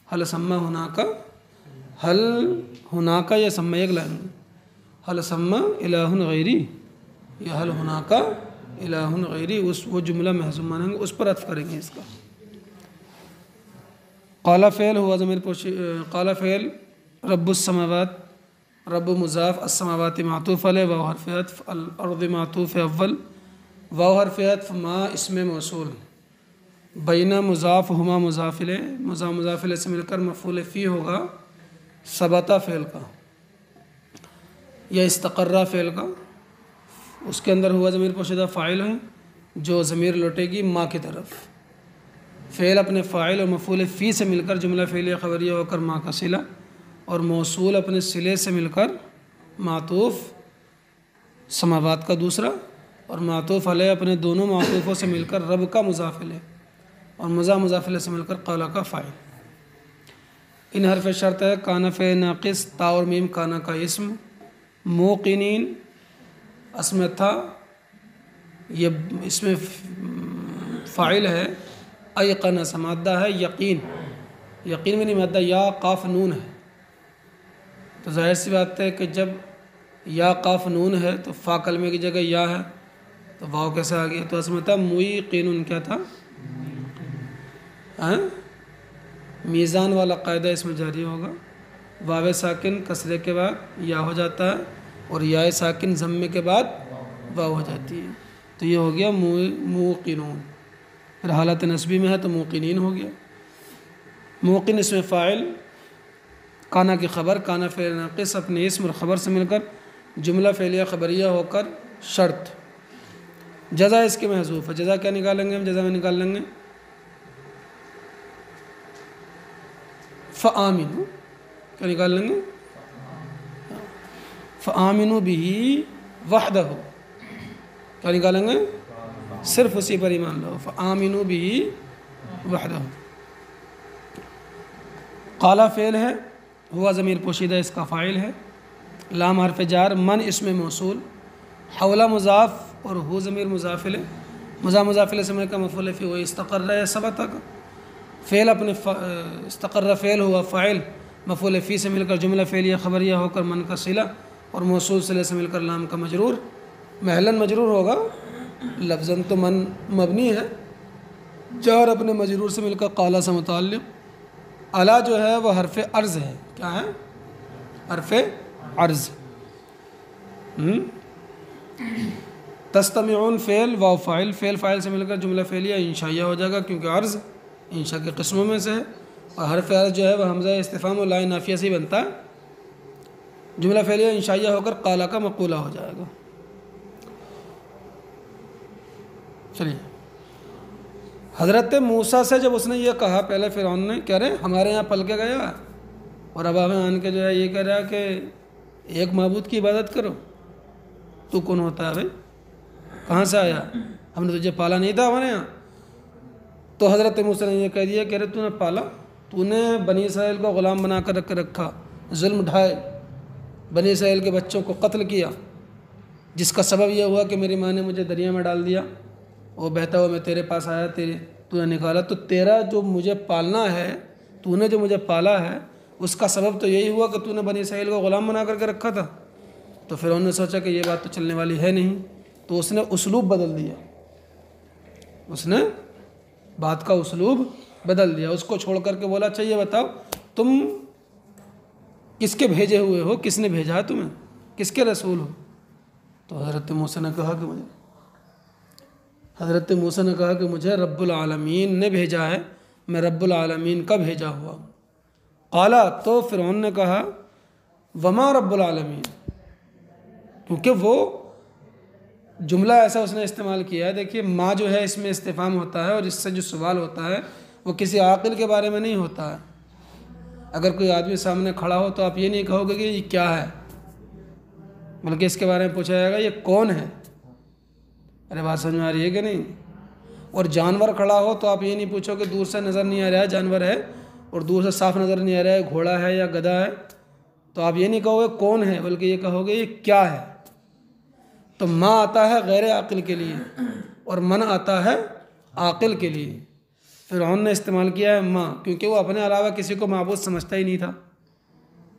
Speaker 1: حل سما ہونا کا، حل ہونا کا یا سما ایک لائن میں، حل سما الہ غیری یا حل ہونا کا الہ غیری، وہ جملہ محذوف مانیں گے، اس پر عطف کریں گے اس کا۔ قال فعل ہوا ضمیر قال فعل رب السماوات، رب مضاف، السماوات معطوف علیہ، واو حرف عطف، الارض معطوف اول، واو حرف عطف، ما اسم موصول، بینہ مضاف، ہما مضاف الیہ، مضاف الیہ سے مل کر مفعول فی ہوگا ثبتا فعل کا یا استقرہ فعل کا، اس کے اندر ہوا ضمیر پوشیدہ فاعل ہے جو ضمیر لوٹے گی ما کی طرف، فعل اپنے فاعل اور مفعول فی سے مل کر جملہ فعلیہ خبریہ ہو کر ما کا صلہ، اور موصول اپنے صلے سے مل کر معطوف سماوات کا دوسرا، اور معطوف علیہ اپنے دونوں معطوفوں سے مل کر رب کا مضاف الیہ، اور مضاف الیہ سے مل کر قال کا فاعل۔ ان حرف شرط ہے کانا فعل ناقص، تا اور میم کانا کا اسم، موقنین اسم تھا، یہ اس میں فاعل ہے، ایقن مادہ ہے، یقین میں نہیں مادہ یا قاف نون ہے، تو ظاہر سی بات ہے کہ جب یا قاف نون ہے تو فا کلمے کی جگہ یا ہے، تو واو کیسے آ گیا؟ تو اسم تھا موقنون، کیا تھا؟ میزان والا قاعدہ اس میں جاری ہوگا، واو ساکن کسرے کے بعد یا ہو جاتا ہے، اور یا ساکن ضمے کے بعد واو ہو جاتی ہے، تو یہ ہو گیا موقنون۔ پھر حالت نسبی میں ہے تو موقنین ہو گیا۔ موقن اس میں فاعل، کانا کی خبر، کانا فعل ناقص اپنے اسم اور خبر سے مل کر جملہ فعلیہ خبریہ ہو کر شرط، جزا اس کے محذوف ہے۔ جزا کیا نکالیں گے ہم؟ جزا میں نکال لیں گے فآمنوا، کیا نکال لیں گے؟ فآمنوا بہ وحدہ، کیا نکالیں گے؟ صرف اسی پر ایمان لاؤ، فآمنوا بہ وحدہ۔ قال فعل ہے، ہوا ضمیر پوشیدہ اس کا فاعل ہے، لام حرف جار، من اسم موصول، حولہ مضاف اور ہو ضمیر مضاف الیہ، مضاف الیہ سے مل کر مفعول فی، وہ استقرہ ثبت کا فعل اپنے استقرہ فعل ہوا فاعل، مفعول فی سے مل کر جملہ فعلیہ خبریہ ہو کر من کا صلہ، اور موصول صلے سے مل کر لام کا مجرور، محلاً مجرور ہوگا، لفظاً تو من مبنی ہے، جار اپنے مجرور سے مل کر قال سے متعلق، الا جو ہے وہ حرف عرض ہے، کیا ہے؟ حرف عرض۔ تستمعون فعل، واو فاعل، فاعل سے مل کر جملہ فعلیہ انشائیہ ہو جائے گا، کیونکہ عرض انشاء کے قسموں میں سے ہے، اور حرف عرض جو ہے وہ حمزہ استفہام اور لا نافیہ سے بنتا ہے، جملہ فعلیہ انشائیہ ہو کر قال کا مقولہ ہو جائے گا۔ چلیے، حضرت موسیٰ سے جب اس نے یہ کہا، پہلے فرعون نے کہہ رہے ہمارے یہاں پل کے گیا، اور اب ہمیں آن کے جو ہے یہ کہہ رہا کہ ایک معبود کی عبادت کرو، تو کون ہوتا ہے بھائی؟ کہاں سے آیا؟ ہم نے تجھے پالا نہیں تھا ہمارے یہاں؟ تو حضرت موسیٰ نے یہ کہہ دیا کہ تو نے پالا، تو نے بنی اسرائیل کو غلام بنا کر رکھا، ظلم ڈھائے، بنی اسرائیل کے بچوں کو قتل کیا، جس کا سبب یہ ہوا کہ میری ماں نے مجھے دریا میں ڈال دیا، وہ بہتا ہوا میں تیرے پاس آیا، تو نے نکالا، تو تیرا جو مجھے پالنا ہے، تو نے جو مجھے پالا ہے، اس کا سبب تو یہی ہوا کہ تو نے بنی اسرائیل کو غلام بنا کر کے رکھا تھا۔ تو پھر انہوں نے سوچا کہ یہ بات تو چلنے والی ہے نہیں، تو اس نے اسلوب بدل دیا، اس نے بات کا اسلوب بدل دیا، اس کو چھوڑ کر کے بولا اچھا یہ بتاؤ تم کس کے بھیجے ہوئے ہو، کس نے بھیجا ہے تمہیں، کس کے رسول ہو؟ تو حضرت موسیٰ نے کہا کہ مجھے رب العالمین نے بھیجا ہے، میں رب العالمین کا بھیجا ہوا ہوں۔ قالا، تو فرعون نے کہا وما رب العالمین، کیونکہ وہ جملہ ایسا اس نے استعمال کیا ہے، دیکھیے ما جو ہے اس میں استفہام ہوتا ہے، اور اس سے جو سوال ہوتا ہے وہ کسی عاقل کے بارے میں نہیں ہوتا ہے۔ اگر کوئی آدمی سامنے کھڑا ہو تو آپ یہ نہیں کہو گے کہ یہ کیا ہے، بلکہ اس کے بارے میں پوچھا جائے گا یہ کون ہے۔ ارے بات سمجھ میں آ رہی ہے کہ نہیں؟ اور جانور کھڑا ہو تو آپ یہ نہیں پوچھو کہ دور سے نظر نہیں آ رہا ہے جانور ہے، اور دور سے صاف نظر نہیں آ رہا ہے گھوڑا ہے یا گدھا ہے، تو آپ یہ نہیں کہو گے کون ہے، بلکہ یہ کہو گے یہ کیا ہے۔ تو ما آتا ہے غیر عاقل کے لیے، اور من آتا ہے عاقل کے لیے۔ فرعون نے استعمال کیا ہے ما، کیونکہ وہ اپنے علاوہ کسی کو معبود سمجھتا ہی نہیں تھا۔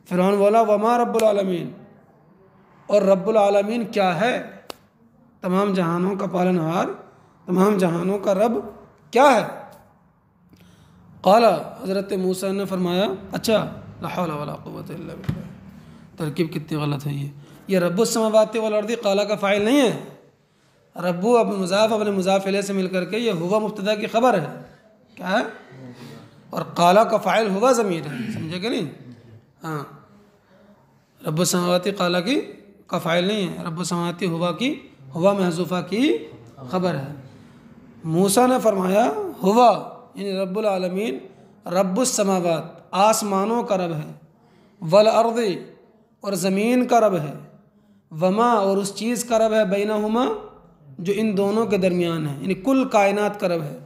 Speaker 1: فرعون بولا وما رب العالمین، اور رب العالمین کیا ہے؟ تمام جہانوں کا پالنہار، تمام جہانوں کا رب کیا ہے؟ قال، حضرت موسیٰ نے فرمایا اچھا، لا حول ولا قوت الا باللہ، ترکیب کتنی غلط ہے یہ رب السماوات والارض قال کا فاعل نہیں ہے، ربو اب مضاف اپنے مضاف الیہ سے مل کر کے یہ ہوا مبتدا کی خبر ہے، کیا ہے؟ اور قال کا فاعل ہوا ضمیر ہے، سمجھے کہ نہیں؟ ہاں، رب السماوات قال کی کا فاعل نہیں ہے، رب السماوات ہوا کی، ہوا محذوفہ کی خبر ہے۔ موسیٰ نے فرمایا ہوا یعنی رب العالمین، رب السماوات آسمانوں کا رب ہے، والارض اور زمین کا رب ہے، وما اور اس چیز کا رب ہے، بینہما جو ان دونوں کے درمیان ہے، یعنی کل کائنات کا رب ہے۔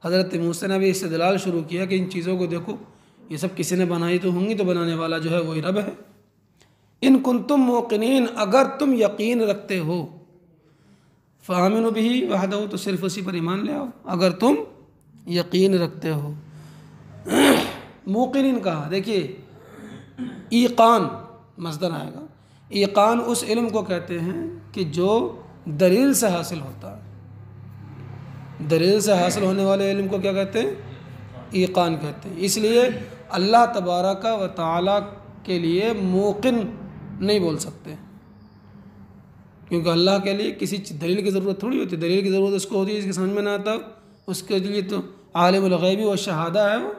Speaker 1: حضرت موسیٰ نے بھی استدلال شروع کیا کہ ان چیزوں کو دیکھو، یہ سب کسی نے بنائی تو ہوں گی، تو بنانے والا جو ہے وہی رب ہے۔ ان کنتم موقنین، اگر تم یقین رکھتے ہو، فآمنوا بہ وحدہ، تو صرف اسی پر ایمان لے آؤ، اگر تم یقین رکھتے ہو۔ موقنین کہا، دیکھیے ایقان مصدر آئے گا، ایقان اس علم کو کہتے ہیں کہ جو دلیل سے حاصل ہوتا ہے، دلیل سے حاصل ہونے والے علم کو کیا کہتے ہیں؟ ایقان کہتے ہیں۔ اس لیے اللہ تبارک و تعالیٰ کے لیے موقن نہیں بول سکتے، کیونکہ اللہ کے لیے کسی دلیل کی ضرورت تھوڑی ہوتی ہے، دلیل کی ضرورت اس کو ہوتی ہے جس کی سمجھ میں نہ آتا، اس کے لیے تو عالم الغیبی و شہادہ ہے وہ،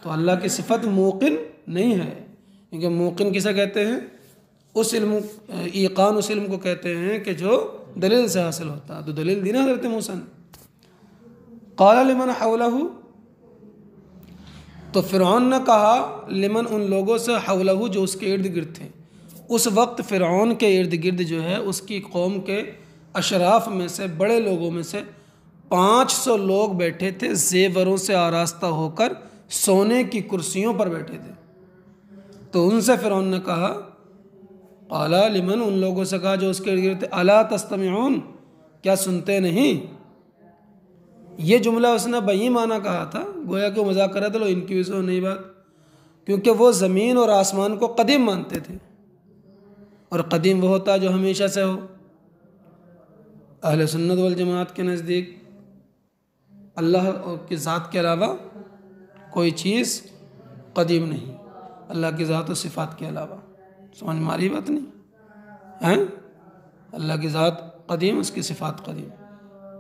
Speaker 1: تو اللہ کی صفت موقن نہیں ہے، کیونکہ موقن کسے کہتے ہیں؟ اس علم، ایقان اس علم کو کہتے ہیں کہ جو دلیل سے حاصل ہوتا ہے، تو دلیل دی نا حضرت موسیٰ نے۔ قال لمن حولہ، تو فرعون نے کہا لمن ان لوگوں سے، حولہ جو اس کے ارد گرد تھے۔ اس وقت فرعون کے ارد گرد جو ہے اس کی قوم کے اشراف میں سے، بڑے لوگوں میں سے 500 لوگ بیٹھے تھے، زیوروں سے آراستہ ہو کر سونے کی کرسیوں پر بیٹھے تھے۔ تو ان سے فرعون نے کہا، قال لمن ان لوگوں سے کہا جو اس کے ارد گرد تھے، الا تستمعون، کیا سنتے نہیں؟ یہ جملہ اس نے بئی معنی کہا تھا، گویا کہ مذاق کر رہا تھا، لو ان کی وجہ سے نہیں بات، کیونکہ وہ زمین اور آسمان کو قدیم مانتے تھے، اور قدیم وہ ہوتا ہے جو ہمیشہ سے ہو۔ اہل سنت والجماعت کے نزدیک اللہ کی ذات کے علاوہ کوئی چیز قدیم نہیں، اللہ کی ذات و صفات کے علاوہ، سمجھ میں آ رہی بات نہیں ہے؟ اللہ کی ذات قدیم، اس کی صفات قدیم،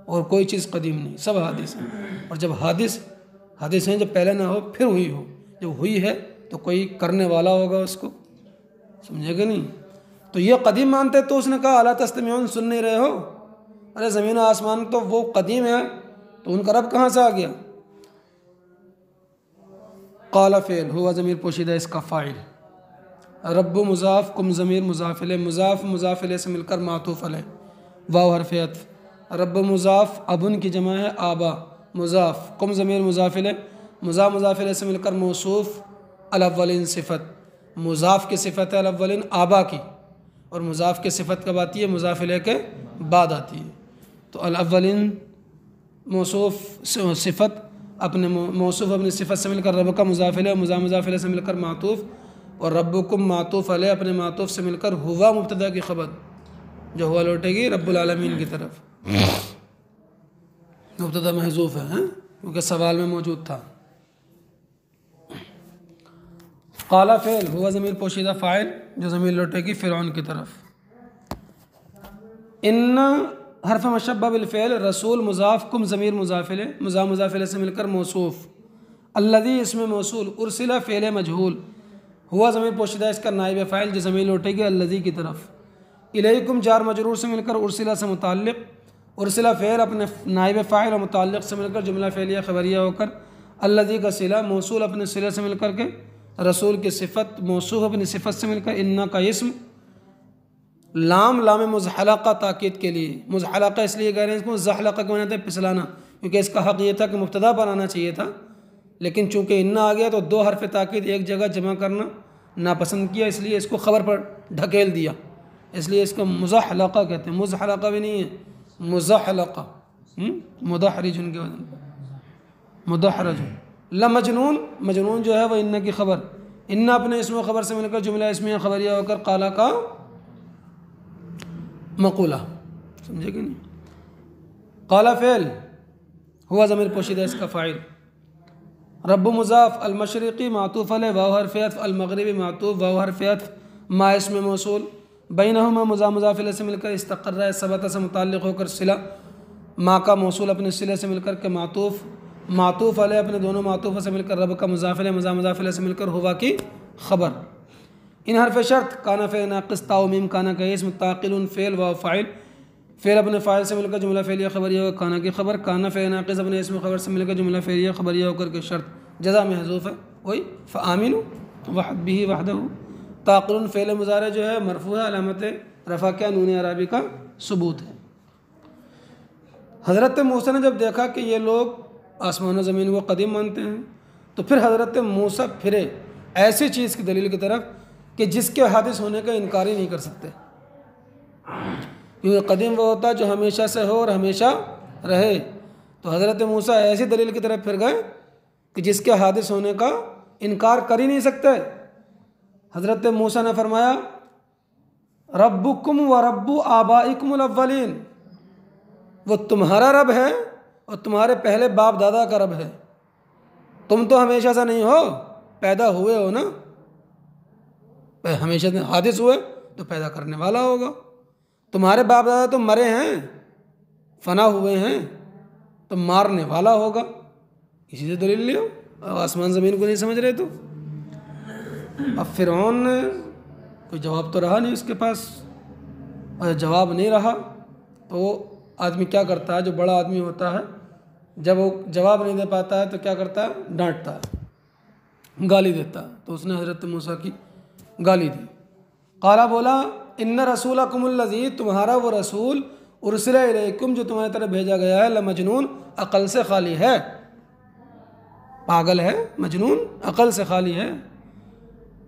Speaker 1: اور کوئی چیز قدیم نہیں، سب حادث ہیں، اور جب حادث ہیں، جب پہلے نہ ہو پھر ہوئی ہو، جب ہوئی ہے تو کوئی کرنے والا ہوگا اس کو، سمجھے گا نہیں؟ تو یہ قدیم مانتے، تو اس نے کہا الا تستمعون، سن نہیں رہے ہو؟ ارے زمین و آسمان تو وہ قدیم ہے، تو ان کا رب کہاں سے آ گیا؟ قال فعل ہوا ضمیر پوشیدہ اس کا فاعل، رب مضاف، کم ضمیر مضاف الیہ، مضاف مضاف الیہ سے مل کر معطوف علیہ، واو حرف عطف، رب مضاف، ابن کی جمع ہے آبا، مضاف، کم ضمیر مضاف الیہ، مضاف مضاف الیہ سے مل کر موصوف، الاولین صفت، مضاف کی صفت ہے الاولین آبا کی، اور مضاف کی صفت کب آتی ہے؟ مضاف الیہ کے بعد آتی ہے۔ تو الاولین موصوف صفت اپنے موصوف اپنی صفت سے مل کر رب کا مضاف الیہ، مضاف الیہ سے مل کر معطوف، اور ربکم معطوف علیہ اپنے معطوف سے مل کر ہوا مبتدا کی خبر، جو ہوا لوٹے گی رب العالمین کی طرف، مبتدا محذوف ہے کیونکہ سوال میں موجود تھا۔ قال فعل ہوا ضمیر پوشیدہ فاعل جو ضمیر لوٹے گی فرعون کی طرف۔ ان حرف مشبہ بالفعل، رسول مضاف، کم ضمیر مضاف الیہ، مضاف الیہ سے مل کر موصوف، الذی اسم موصول، ارسل فعل مجہول، ہوا ضمیر پوشیدہ اس کا نائب فاعل جو ضمیر لوٹے گی الذی کی طرف، الیکم جار مجرور سے مل کر ارسلہ سے متعلق، ارسلہ فعل اپنے نائب فاعل اور متعلق سے مل کر جملہ فعلیہ خبریہ ہو کر، الذی کا صلہ، موصول اپنے صلہ سے مل کر کے، رسول کی صفت، موصوف اپنی صفت سے مل کر، انا کا اسم، لام مزحلقہ تاکید کے لیے، مزحلقہ اس لیے کہہ رہے ہیں اس کو زحلقہ کے معنی تھے پھسلانا، کیونکہ اس کا حق یہ تھا کہ مبتدا پر آنا چاہیے تھا، لیکن چونکہ انا آ گیا تو دو حرف تاکید ایک جگہ جمع کرنا ناپسند کیا، اس لیے اس کو خبر پر ڈھکیل دیا، اس لیے اس کو مزحلقہ کہتے ہیں، مزحلقہ بھی نہیں ہے، مزحلقہ، مدحرج ان کے وزن پر۔ مدحرج لمجنون، مجنون جو ہے وہ ان کی خبر، ان اپنے اسم و خبر سے مل کر جملہ اسمیہ خبریہ ہو کر قالا کا مقولہ، سمجھے کہ نہیں؟ قالا فعل ہوا ضمیر پوشیدہ اس کا فاعل، رب مضاف، المشرقی معطوف علیہ واو حرف عطف، المغربی معطوف واو حرف عطف، ما اسم موصول، بینہما مضاف الیہ سے مل کر استقر ثبت سے متعلق ہو کر صلہ، ما کا موصول اپنے صلے سے مل کر کے معطوف علیہ اپنے دونوں معطوفوں سے مل کر، رب کا مضاف الیہ مضاف الیہ سے مل کر ہوا کی خبر، ان حرف شرط کانا فعل ناقص تا و میم کانا کا اسم، تاقل فعل واو فاعل، فعل اپنے فاعل سے مل کر جملہ فعلیہ خبریہ ہو کانا کی خبر، کانا فعل ناقص اپنے اسم خبر سے مل کر جملہ فعلیہ خبریہ ہو کر کے شرط جزا محذوف ہے وہی فآمنوا وحد به وحدہ، تاقل فعل مضارع جو ہے مرفوع ہے، علامت رفع کیا نون اعرابی کا ثبوت ہے۔ حضرت موسیٰ نے جب دیکھا کہ یہ لوگ آسمان و زمین کو قدیم مانتے ہیں تو پھر حضرت موسیٰ پھرے ایسی چیز کی دلیل کی طرف کہ جس کے حادث ہونے کا انکار ہی نہیں کر سکتے، کیونکہ قدیم وہ ہوتا ہے جو ہمیشہ سے ہو اور ہمیشہ رہے، تو حضرت موسیٰ ایسی دلیل کی طرف پھر گئے کہ جس کے حادث ہونے کا انکار کر ہی نہیں سکتے۔ حضرت موسیٰ نے فرمایا ربکم و رب آبائکم الاولین، وہ تمہارا رب ہے اور تمہارے پہلے باپ دادا کا رب ہے، تم تو ہمیشہ سے نہیں ہو، پیدا ہوئے ہو نا، ہمیشہ سے حادث ہوئے تو پیدا کرنے والا ہوگا، تمہارے باپ دادا تو مرے ہیں فنا ہوئے ہیں تو مارنے والا ہوگا، اسی سے دلیل لیا، آسمان زمین کو نہیں سمجھ رہے تو۔ اب فرعون نے کوئی جواب تو رہا نہیں اس کے پاس، اور جواب نہیں رہا تو وہ آدمی کیا کرتا ہے، جو بڑا آدمی ہوتا ہے جب وہ جواب نہیں دے پاتا ہے تو کیا کرتا ہے، ڈانٹتا ہے، گالی دیتا ہے، تو اس نے حضرت موسیٰ کی گالی دی۔ قالا بولا ان رسولکم الذی، تمہارا وہ رسول، ارسل الیکم جو تمہاری طرف بھیجا گیا ہے، لمجنون، عقل سے خالی ہے، پاگل ہے، مجنون، عقل سے خالی ہے۔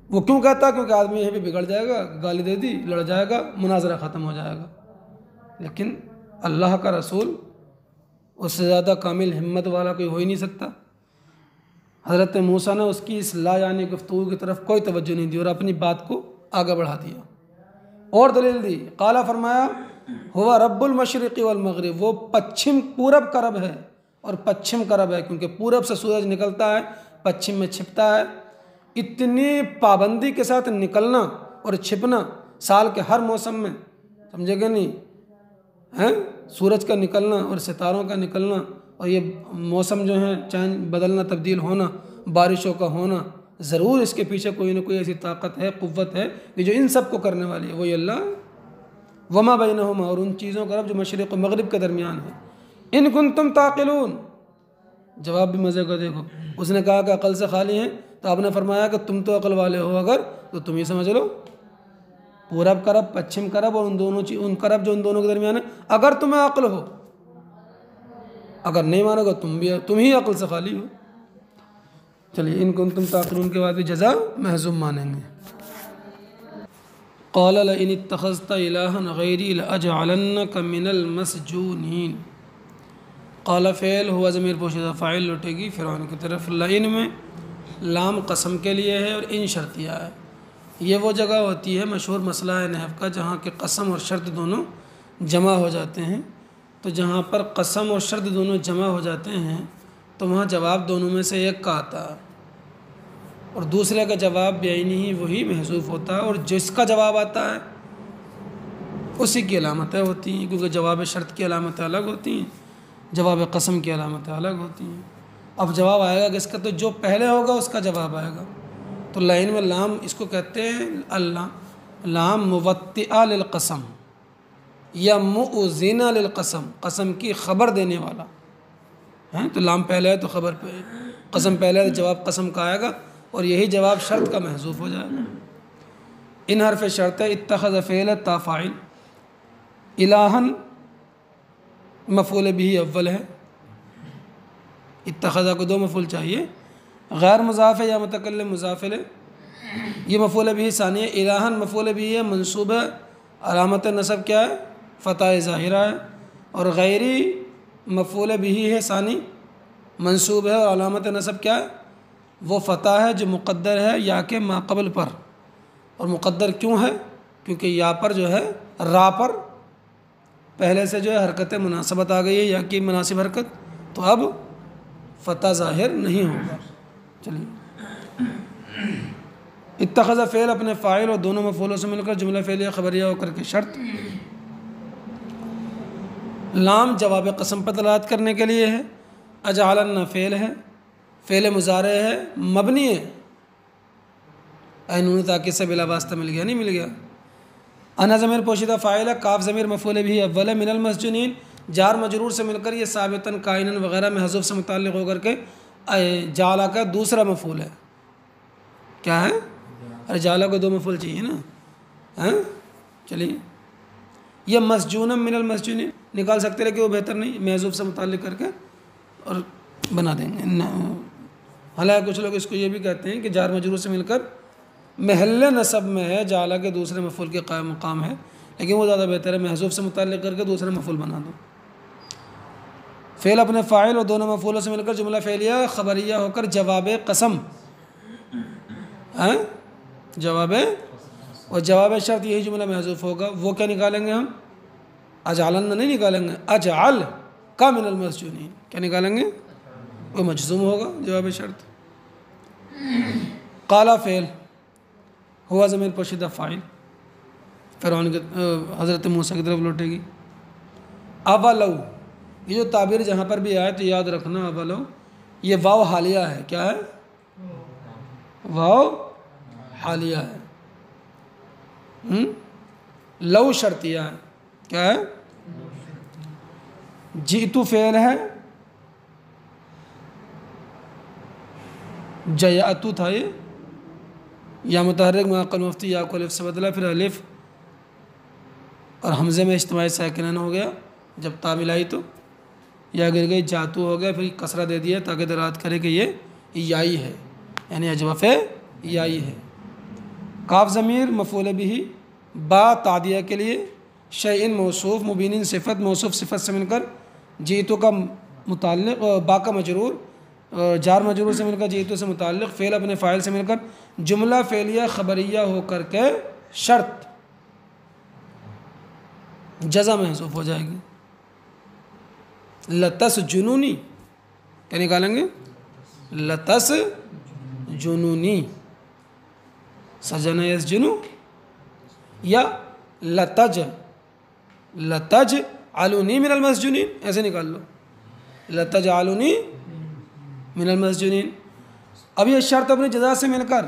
Speaker 1: وہ کیوں کہتا ہے؟ کیونکہ آدمی یہیں پہ بگڑ جائے گا، گالی دے دی، لڑ جائے گا، مناظرہ ختم ہو جائے گا، لیکن اللہ کا رسول اس سے زیادہ کامل ہمت والا کوئی ہو ہی نہیں سکتا۔ حضرت موسیٰ نے اس کی اس لا یعنی گفتگو کی طرف کوئی توجہ نہیں دی اور اپنی بات کو آگے بڑھا دیا اور دلیل دی۔ قالا فرمایا ہوا رب المشرق والمغرب، وہ پچھم پورب کا رب ہے اور پچھم کا رب ہے، کیونکہ پورب سے سورج نکلتا ہے پچھم میں چھپتا ہے، اتنی پابندی کے ساتھ نکلنا اور چھپنا سال کے ہر موسم میں، سمجھے گا نہیں ہیں، سورج کا نکلنا اور ستاروں کا نکلنا اور یہ موسم جو ہیں چینج بدلنا تبدیل ہونا، بارشوں کا ہونا، ضرور اس کے پیچھے کوئی نہ کوئی ایسی طاقت ہے، قوت ہے کہ جو ان سب کو کرنے والی ہے، وہی اللہ وما بینہما، اور ان چیزوں کا رب جو مشرق و مغرب کے درمیان ہے۔ ان کنتم تعقلون، جواب بھی مزے کا دیکھو، اس نے کہا کہ عقل سے خالی ہیں تو آپ نے فرمایا کہ تم تو عقل والے ہو اگر تو تم ہی سمجھ لو، پورب کا رب، پچھم کا رب اور ان کا رب جو ان دونوں کے درمیان ہے، اگر تمہیں عقل ہو، اگر نہیں مانو گا تم ہی عقل سے خالی ہو۔ چلیے ان کنتم تعقلون کے بعد بھی جزا محذوم مانیں گے۔ قال لئن اتخذت الہا غیری لاجعلنک من المسجونین، قال فعل ہوا ضمیر پوشیدہ فاعل لوٹے گی فرعون کی طرف، لئن میں لام قسم کے لیے ہے اور ان شرطیہ ہے۔ یہ وہ جگہ ہوتی ہے مشہور مسئلہ ہے نحو کا جہاں کہ قسم اور شرط دونوں جمع ہو جاتے ہیں، تو جہاں پر قسم اور شرط دونوں جمع ہو جاتے ہیں تو وہاں جواب دونوں میں سے ایک کا آتا ہے اور دوسرے کا جواب بعینی ہی وہی محذوف ہوتا ہے، اور جس کا جواب آتا ہے اسی کی علامتیں ہوتی ہیں، کیونکہ جواب شرط کی علامتیں الگ ہوتی ہیں، جواب قسم کی علامتیں الگ ہوتی ہیں۔ اب جواب آئے گا کس کا؟ تو جو پہلے ہوگا اس کا جواب آئے گا۔ تو لائن میں لام اس کو کہتے ہیں اللہ لام موطئہ للقسم یا مؤذنہ للقسم، قسم کی خبر دینے والا ہے، تو لام پہلے ہے تو خبر پہ، قسم پہلے ہے تو جواب قسم کا آئے گا اور یہی جواب شرط کا محذوف ہو جائے گا۔ ان حرف شرط ہے، اتخذ فعل تا فاعل، الہن مفعول بھی اول ہے، اتخذ کو دو مفعول چاہیے، غیر مضاف ہے یا متکلم مضاف ہے، یہ مفعول بھی ثانی ہے، الہن مفعول بھی ہے منصوب ہے، علامت نصب کیا ہے؟ فتح ظاہرہ ہے، اور غیری مفعول بھی ہے ثانی منصوب ہے اور علامت نصب کیا ہے؟ وہ فتح ہے جو مقدر ہے یا کہ ما قبل پر. اور مقدر کیوں ہے؟ کیونکہ یا پر جو ہے را پر پہلے سے جو ہے حرکت مناسبت آ گئی ہے یا کی مناسب حرکت، تو اب فتح ظاہر نہیں ہوگا. چلیے. اتخذ فعل اپنے فاعل اور دونوں مفعولوں سے مل کر جملہ فعلیہ خبریہ ہو کر کے شرط. لام جواب قسم پر دلالت کرنے کے لیے ہے. اجعلن فعل ہے، فعل مضارع ہے، مبنی ہے. نون تاکید سے بلا واسطہ مل گیا، نہیں مل گیا. انا ضمیر پوشیدہ فاعل ہے، کاف ضمیر مفعول بھی اول ہے، من المسجونین جار مجرور سے مل کر یہ ثابتاً کائناً وغیرہ میں حذف سے متعلق ہو کر کے جعل کا دوسرا مفعول ہے. کیا ہے؟ ارے جعل کو دو مفعول چاہیے نا. ہاں چلیے. یہ مسجون من المسجونین نکال سکتے رہے کہ وہ بہتر نہیں، محذوف سے متعلق کر کے اور بنا دیں گے. حالانکہ کچھ لوگ اس کو یہ بھی کہتے ہیں کہ جار مجرور سے مل کر محل نصب میں ہے، جعل کے دوسرے مفعول کے قائم مقام ہے، لیکن وہ زیادہ بہتر ہے محذوف سے متعلق کر کے دوسرے مفعول بنا دو. فعل اپنے فاعل اور دونوں مفعولوں سے مل کر جملہ فعلیہ خبریہ ہو کر جواب قسم، جواب اور جواب شرط یہی جملہ محذوف ہوگا. وہ کیا نکالیں گے ہم؟ اجعلن نہیں نکالیں گے، اجعل کا من المسجونین کیا نکالیں گے؟ وہ مجزوم ہوگا جواب شرط. قال فعل ہوا ضمیر پوشیدہ فاعل فرعون کے حضرت موسیٰ کی طرف لوٹے گی. اولو یہ جو تعبیر جہاں پر بھی آئے تو یاد رکھنا، اولو یہ واو حالیہ ہے. کیا ہے؟ واو حالیہ ہے. لو شرطیہ ہے. کیا ہے؟ جئتو فعل ہے، جیاتو تھا یہ، یا متحرک معقل مفتی یا کو الف سے بدلا، پھر الف اور حمزے میں اجتماعی ساکنن ہو گیا. جب تا ملائی تو یا گر گئی جاتو ہو گیا، پھر کسرہ دے دیا تاکہ دلالت کرے کہ یہ یائی ہے، یعنی اجوف یائی ہے. کاف ضمیر مفعول بھی با تعدیہ کے لیے، شیئن موصوف، مبین صفت، موصوف صفت سے مل کر جیتو کا متعلق، با کا مجرور، جار مجرور سے مل کر جیتو سے متعلق، فعل اپنے فاعل سے مل کر جملہ فعلیہ خبریہ ہو کر کے شرط جزا محذوف ہو جائے گی. لتس جنونی کیا نکالیں گے؟ لتس جنونی، سجن یسجنو، یا لتج علونی من المسجونین ایسے نکال لو، لتج علونی من المسجونین. اب یہ شرط اپنی جزا سے مل کر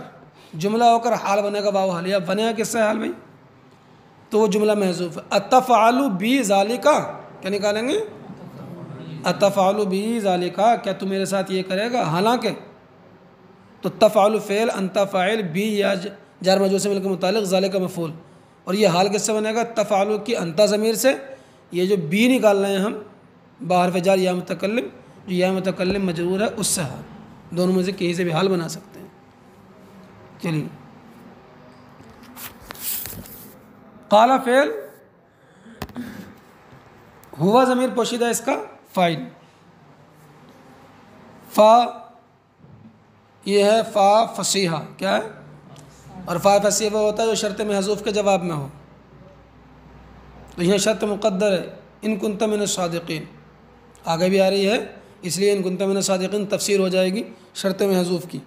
Speaker 1: جملہ ہو کر حال بنے گا، واو حالیہ بنے گا. کس سے حال بھائی؟ تو وہ جملہ محذوف ہے. اتفعل بی ذالکا کیا نکالیں گے؟ اتفعل بی ذالکا کیا تو میرے ساتھ یہ کرے گا؟ حالانکہ تو تفعل فعل، انت فاعل، بی یا جار مجرور سے مل کے متعلق، ذالکا مفعول. اور یہ حال کس سے بنے گا؟ تفعل کی انت ضمیر سے. یہ جو بی نکال رہے ہیں ہم باہر فجار یا متکلم، جو یا متکلم مجرور ہے اس سے حال، دونوں میں سے کہیں سے بھی حال بنا سکتے ہیں. چلیے. قال فعل ہوا ضمیر پوشیدہ اس کا فاعل. فا یہ ہے فا فصیحہ. کیا ہے؟ اور فا فصیحہ وہ ہوتا ہے جو شرط محذوف کے جواب میں ہو. تو یہ شرط مقدر ہے، ان کنت من الصادقین آگے بھی آ رہی ہے، اس لیے ان کنت من الصادقین تفسیر ہو جائے گی شرط محذوف کی.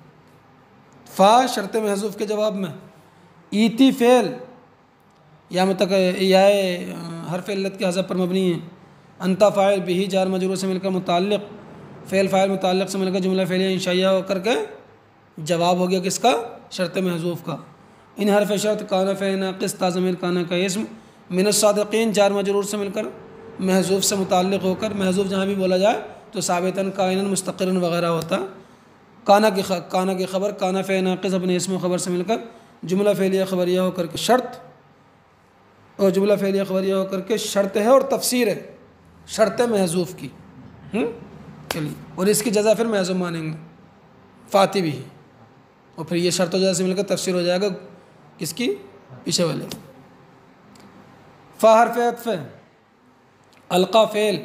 Speaker 1: فا شرط محذوف کے جواب میں. ایتی فعل یا حرف علت کے حذف پر مبنی ہے. انتا فاعل بھی جار مجرور سے مل کر متعلق، فعل فاعل متعلق سے مل کر جملہ فعلیہ انشائیہ ہو کر کے جواب ہو گیا کس کا؟ شرط محذوف کا. ان حرف شرط کانا فعل ناقص تا ضمیر کانا کا اسم، من الصادقین جار مجرور سے مل کر محذوف سے متعلق ہو کر، محذوف جہاں بھی بولا جائے تو ثابتاً کائناً مستقرن وغیرہ ہوتا. کانا کی خبر کانا فعل ناقص اپنے اسم و خبر سے مل کر جملہ فعلیہ خبریہ ہو کر کے شرط، اور جملہ فعلیہ خبریہ ہو کر کے شرط ہے اور تفسیر ہے شرط محذوف کی. چلیے. اور اس کی جزا پھر محذوف مانیں گے فاتی بھی، اور پھر یہ شرط و جزا سے مل کر تفسیر ہو جائے گا کس کی؟ پیچھے والے. فا حرف عطف ہے. القا فعل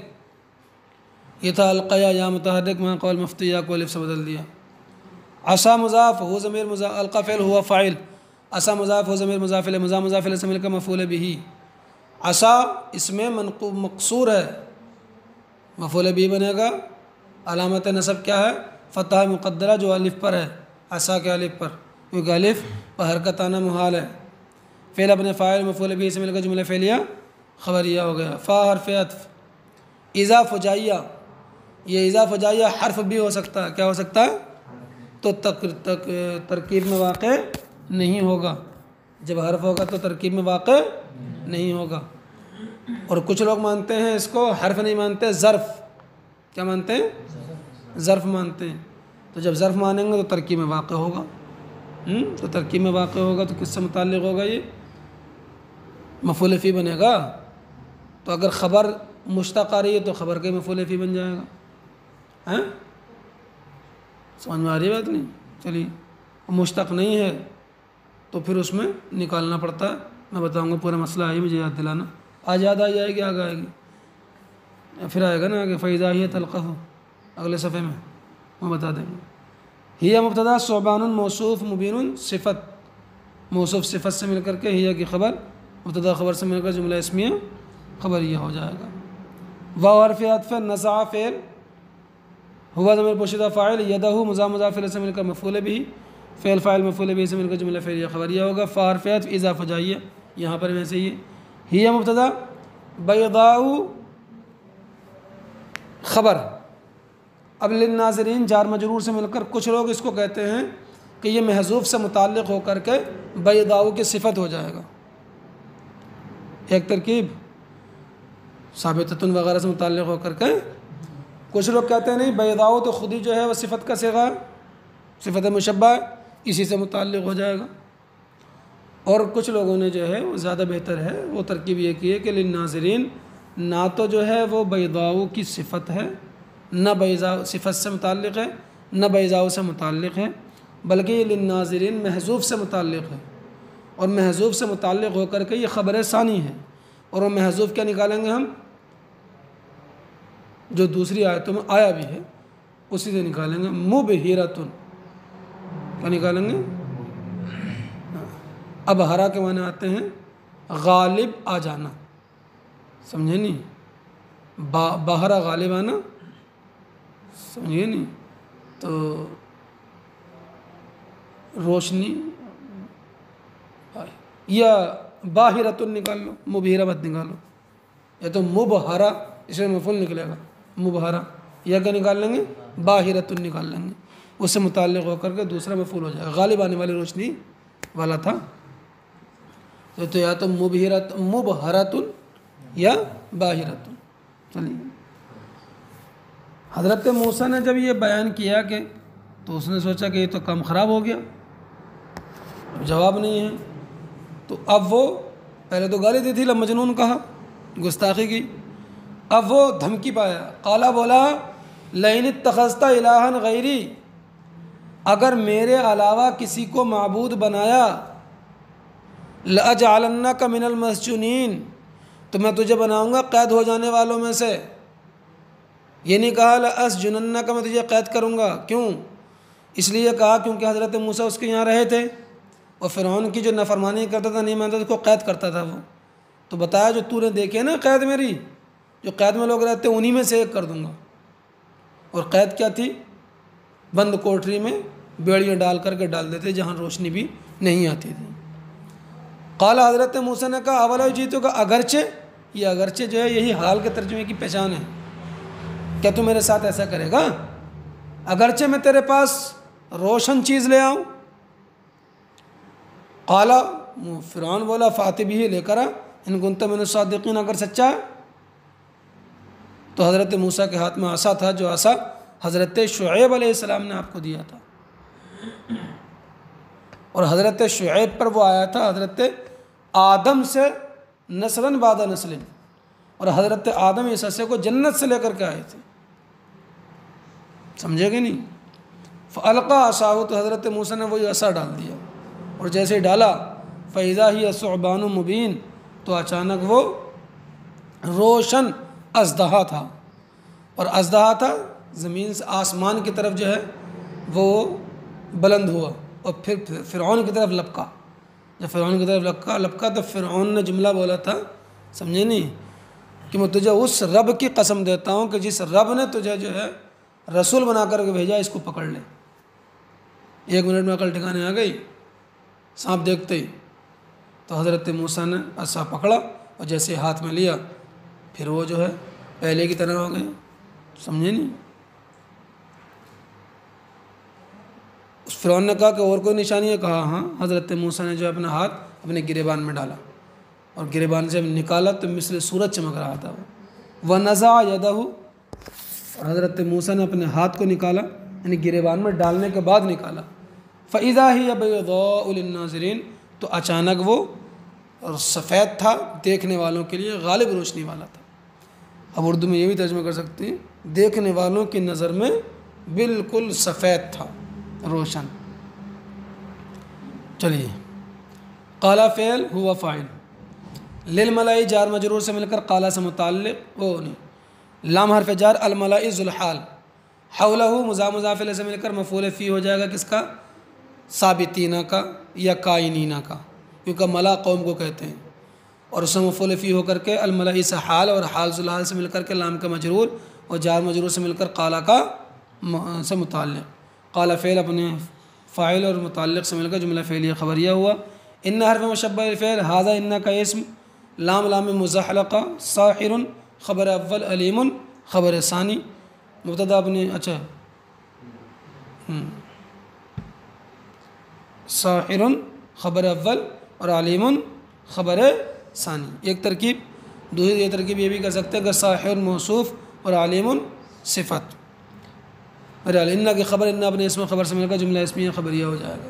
Speaker 1: یہ تھا القیا یا متحرک، میں قول مفتی یا کو الف سے بدل دیا۔ عصا مضاف ہو ضمیر مضاف، القا فعل ہوا فاعل، عصا مضاف ہو ضمیر مضاف الیہ، مضاف الیہ سے مل کر مفعول بہ۔ عصا اس میں مقصور ہے، مفعول بہ بنے گا، علامت نصب کیا ہے؟ فتح مقدرہ جو الف پر ہے، عصا کے الف پر، کیونکہ الف پر حرکت آنا محال ہے۔ فعل اپنے فاعل مفعول بہ سے مل کر جملہ فعلیہ خبریہ ہو گیا۔ فا حرف عطف، اذا فجائیہ، یہ اذا فجائیہ حرف بھی ہو سکتا ہے، کیا ہو سکتا ہے؟ تو ترکیب میں واقع نہیں ہوگا، جب حرف ہوگا تو ترکیب میں واقع نہیں ہوگا۔ اور کچھ لوگ مانتے ہیں اس کو، حرف نہیں مانتے، ظرف، کیا مانتے ہیں؟ ظرف مانتے ہیں۔ تو جب ظرف مانیں گے تو ترکیب میں واقع ہوگا، تو ترکیب میں واقع ہوگا تو کس سے متعلق ہوگا؟ یہ مفعول فی بنے گا۔ تو اگر خبر مشتق آ رہی ہے تو خبر کا مفعول فی بن جائے گا۔ ہیں سمجھ میں آ رہی ہے بات؟ نہیں؟ چلیے، مشتق نہیں ہے تو پھر اس میں نکالنا پڑتا ہے، میں بتاؤں گا پورا مسئلہ ہے، مجھے یاد دلانا، آج یاد آ جائے گی، آگے آئے گی، پھر آئے گا نا آگے فَإِذَا هِيَ تَلْقَفُ، اگلے صفحے میں وہ بتا دیں گے۔ ہِیَ مبتدا، ثعبان موصوف، مبین صفت، موصوف صفت سے مل کر کے ہِیَ کی خبر، مبتدا خبر سے مل کر جملہ اسمیہ خبریہ ہو جائے گا۔ واو حرف عطف، نزع فعل، ہوا ضمیر پوشیدہ فاعل، یدہ مضاف الیہ سے مل کر مفعول بہ، فعل فاعل مفعول بہ سے مل کر جملہ فعلیہ خبریہ ہوگا۔ فا حرف عطف، اذا فجائیہ، یہاں پر ویسے ہی ہی مبتدا، بیضاء خبر۔ اب للناظرین جار مجرور سے مل کر، کچھ لوگ اس کو کہتے ہیں کہ یہ محذوف سے متعلق ہو کر کے بیضاء کی صفت ہو جائے گا، ایک ترکیب ثابتۃ وغیرہ سے متعلق ہو کر کے۔ کچھ لوگ کہتے ہیں نہیں، بیضاء تو خود ہی جو ہے وہ صفت کا صیغہ، صفت مشبہ ہے، اسی سے متعلق ہو جائے گا۔ اور کچھ لوگوں نے جو ہے وہ زیادہ بہتر ہے، وہ ترکیب یہ کی ہے کہ للناظرین نہ تو جو ہے وہ بیضاء کی صفت ہے، نہ بیضاء صفت سے متعلق ہے، نہ بیضاء سے متعلق ہے، بلکہ یہ للناظرین محذوف سے متعلق ہے، اور محذوف سے متعلق ہو کر کے یہ خبر ثانی ہے۔ اور وہ محذوف کیا نکالیں گے ہم؟ جو دوسری آیتوں میں آیا بھی ہے اسی سے نکالیں گے، مبہرۃن، کیا نکالیں گے؟ اب ہرا کے معنی آتے ہیں غالب آ جانا، سمجھے نہیں؟ بہرا غالب آنا، سمجھے نہیں؟ تو روشنی، یا باہرۃن نکال لو، مبہرہ مت نکالو، یا تو مبہرہ، اس میں مفعول نکلے گا مبہرہ، یا کیا نکال لیں گے؟ باہرۃن نکال لیں گے، اس سے متعلق ہو کر کے دوسرا مفعول ہو جائے گا، غالب آنے والی روشنی والا تھا، تو یا تو مبہرۃن یا باہرۃن۔ چلیے، حضرت موسیٰ نے جب یہ بیان کیا کہ، تو اس نے سوچا کہ یہ تو کام خراب ہو گیا، جواب نہیں ہے، تو اب وہ پہلے تو گالی دی تھی، مجنون کہا، گستاخی کی، اب وہ دھمکی پایا، قالا بولا لئن اتخذت الہا غیری، اگر میرے علاوہ کسی کو معبود بنایا، لأجعلنک من المسجونین، تو میں تجھے بناؤں گا قید ہو جانے والوں میں سے۔ یہ نہیں کہا لأسجننک، میں تجھے قید کروں گا، کیوں؟ اس لیے کہا کیونکہ حضرت موسیٰ اس کے یہاں رہے تھے، اور فرعون کی جو نافرمانی کرتا تھا، نہیں مانتا، اس کو قید کرتا تھا وہ، تو بتایا جو تو نے دیکھے نا قید میری، جو قید میں لوگ رہتے ہیں انہی میں سے ایک کر دوں گا۔ اور قید کیا تھی؟ بند کوٹری میں بیڑیاں ڈال کر کے ڈال دیتے جہاں روشنی بھی نہیں آتی تھی۔ قال، حضرت موسیٰ نے کہا اولا جیتو کا، اگرچہ، یہ اگرچہ جو ہے یہی حال کے ترجمے کی پہچان ہے، کیا تو میرے ساتھ ایسا کرے گا؟ اگرچہ میں تیرے پاس روشن چیز لے آؤں۔ قال، فرعون بولا فاتح بھی لے کر آ، ان کنت من الصادقین، اگر سچا ہے۔ تو حضرت موسیٰ کے ہاتھ میں عصا تھا، جو عصا حضرت شعیب علیہ السلام نے آپ کو دیا تھا، اور حضرت شعیب پر وہ آیا تھا حضرت آدم سے نسلاً بعد نسل، اور حضرت آدم اس عصے کو جنت سے لے کر کے آئے تھے، سمجھے گے نہیں؟ فالقا عصاہ، تو حضرت موسیٰ نے وہی عصا ڈال دیا، اور جیسے ڈالا فَإِذَا هِيَ ثُعْبَانٌ مُبِينٌ، تو اچانک وہ روشن اژدہا تھا، اور اژدہا تھا زمین سے آسمان کی طرف جو ہے وہ بلند ہوا اور پھر فرعون کی طرف لپکا. جب فرعون کی طرف لپکا تو فرعون نے جملہ بولا تھا, سمجھے نہیں, کہ میں تجھے اس رب کی قسم دیتا ہوں کہ جس رب نے تجھے جو ہے رسول بنا کر کے بھیجا, اس کو پکڑ لے. 1 منٹ میں عقل ٹھکانے آ گئی. سانپ دیکھتے ہی تو حضرت موسیٰ نے عصا پکڑا اور جیسے ہاتھ میں لیا پھر وہ جو ہے پہلے کی طرح ہو گئے, سمجھے نہیں. اس فرعون نے کہا کہ اور کوئی نشانی ہے؟ کہا ہاں. حضرت موسیٰ نے جو اپنا ہاتھ اپنے گریبان میں ڈالا اور گریبان سے نکالا تو مثل سورج چمک رہا تھا. وَنَزَعَ يَدَهُ, اور حضرت موسیٰ نے اپنے ہاتھ کو نکالا, یعنی گریبان میں ڈالنے کے بعد نکالا. فَإِذَا هِيَ بَيْضَاءُ لِلنَّاظِرِينَ, تو اچانک وہ سفید تھا دیکھنے والوں کے لیے, غالب روشنی والا تھا. اب اردو میں یہ بھی ترجمہ کر سکتے ہیں, دیکھنے والوں کی نظر میں بالکل سفید تھا, روشن. چلیے, قالا فعل ہوا فاعل, للملائی جار مجرور سے مل کر قالا سے متعلق وہ نہیں, لام حرف جار, الملائی ذو الحال, حولہ مضاف الیہ سے مل کر مفعول فی ہو جائے گا کس کا؟ ثابتینہ کا یا کائنینہ کا, کیونکہ ملا قوم کو کہتے ہیں. اور اس سے مفعول فی ہو کر کے الملائی سے حال, اور حال ذو الحال سے مل کر کے لام کا مجرور اور جار مجرور سے مل کر قالا کا سے متعلق. قالا فعل اپنے فاعل اور متعلق سے مل کر جملہ فعلیہ خبریہ ہوا. ان حرف مشبہ الفعل, ھذا ان کا اسم, لام مزحلقہ, ساحر خبر اول, علیم خبر ثانی. مبتدا اپنے ساحر خبر اول اور علیم خبر ثانی. ایک ترکیب. دوسری یہ ترکیب یہ بھی کر سکتے ہیں کہ ساحر موصوف اور علیم صفت. ان کی خبر ان اپنے اسم خبر سے مل کر جملہ اسمیہ خبریہ ہو جائے گا.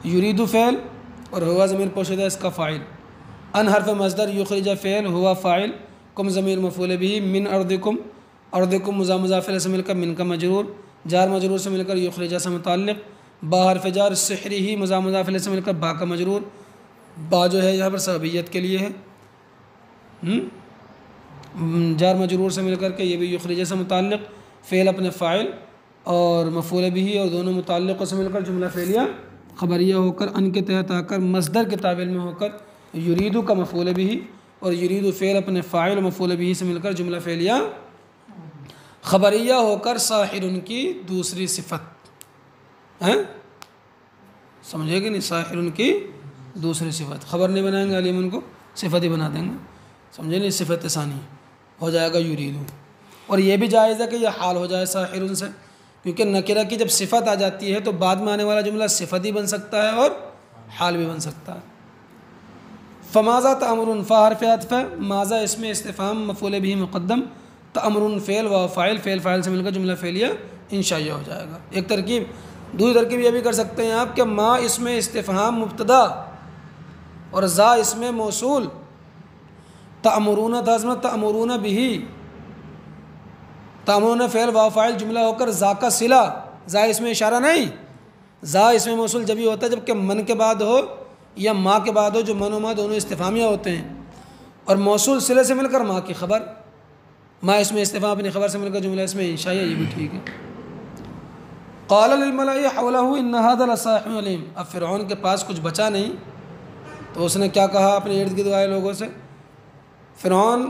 Speaker 1: یرید فعل اور ہوا ضمیر پوشیدہ اس کا فاعل. ان حرف مصدر, یخرج فعل ہوا فاعل, کم ضمیر مفعول به, من ارضکم, ارضکم مضاف الیہ سے مل کر من کا مجرور, جار مجرور سے مل کر یخرج سے متعلق. با حرف جار, سحری مضاف الیہ سے مل کر با کا مجرور. با جو ہے یہاں پر سببیت کے لیے ہے, جار مجرور سے مل کر کے یہ بھی یخرج سے متعلق. فعل اپنے فاعل اور مفعول به اور دونوں متعلقوں سے مل کر جملہ فعلیہ خبریہ ہو کر ان کے تحت آ کر مصدر کے تعبیر میں ہو کر یریدو کا مفعول به اور یریدو فعل اپنے فاعل اور مفعول به سے مل کر جملہ فعلیہ خبریہ ہو کر ساحر ان کی دوسری صفت ہیں, سمجھے گی نہیں؟ ساحر ان کی دوسری صفت. خبر نہیں بنائیں گے, علیم ان کو صفت ہی بنا دیں گے, سمجھے نہیں؟ صفت ثانی ہو جائے گا یریدو. اور یہ بھی جائز ہے کہ یہ حال ہو جائے ساحر ان سے, کیونکہ نکرہ کی جب صفت آ جاتی ہے تو بعد میں آنے والا جملہ صفت ہی بن سکتا ہے اور حال بھی بن سکتا ہے. فماذا تأمرون, فا حرف عطف, ماذا اسم استفہام مفعول به مقدم, تأمرون فعل و فاعل, فعل فاعل سے مل کر جملہ فعلیہ انشائیہ ہو جائے گا. ایک ترکیب. دوسری ترکیب یہ بھی کر سکتے ہیں آپ کہ ما اسم استفہام مبتدا اور ذا اسم موصول, تأمرون تازمہ تأمرون به, تأمرون فعل و فاعل جملہ ہو کر ذا کا صلہ, ذا اسم اشارہ نہیں, ذا اسم موصول جب ہی ہوتا ہے جب کہ من کے بعد ہو یا ما کے بعد ہو, جو من و ما دونوں استفہامیہ ہوتے ہیں, اور موصول صلے سے مل کر ما کی خبر. ما اسم استفہام اپنی خبر سے مل کر جملہ اس میں انشائیہ, یہ بھی ٹھیک ہے. قال للملأ حولہ ان ھذا لساحر علیم. اب فرعون کے پاس کچھ بچا نہیں تو اس نے کیا کہا اپنے ارد گرد والے لوگوں سے؟ فرعون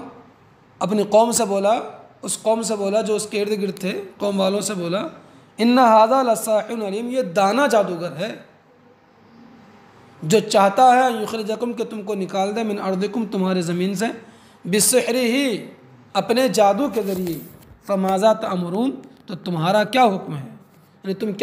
Speaker 1: اپنی قوم سے بولا, اس قوم سے بولا جو اس کے ارد گرد تھے, قوم والوں سے بولا, ان ھذا لساحر علیم, یہ دانا جادوگر ہے جو چاہتا ہے یخرجکم کہ تم کو نکال دے, من ارضکم تمہارے زمین سے, بالسحر ہی اپنے جادو کے ذریعے. فماذا تأمرون, تو تمہارا کیا حکم ہے, یعنی تم کیا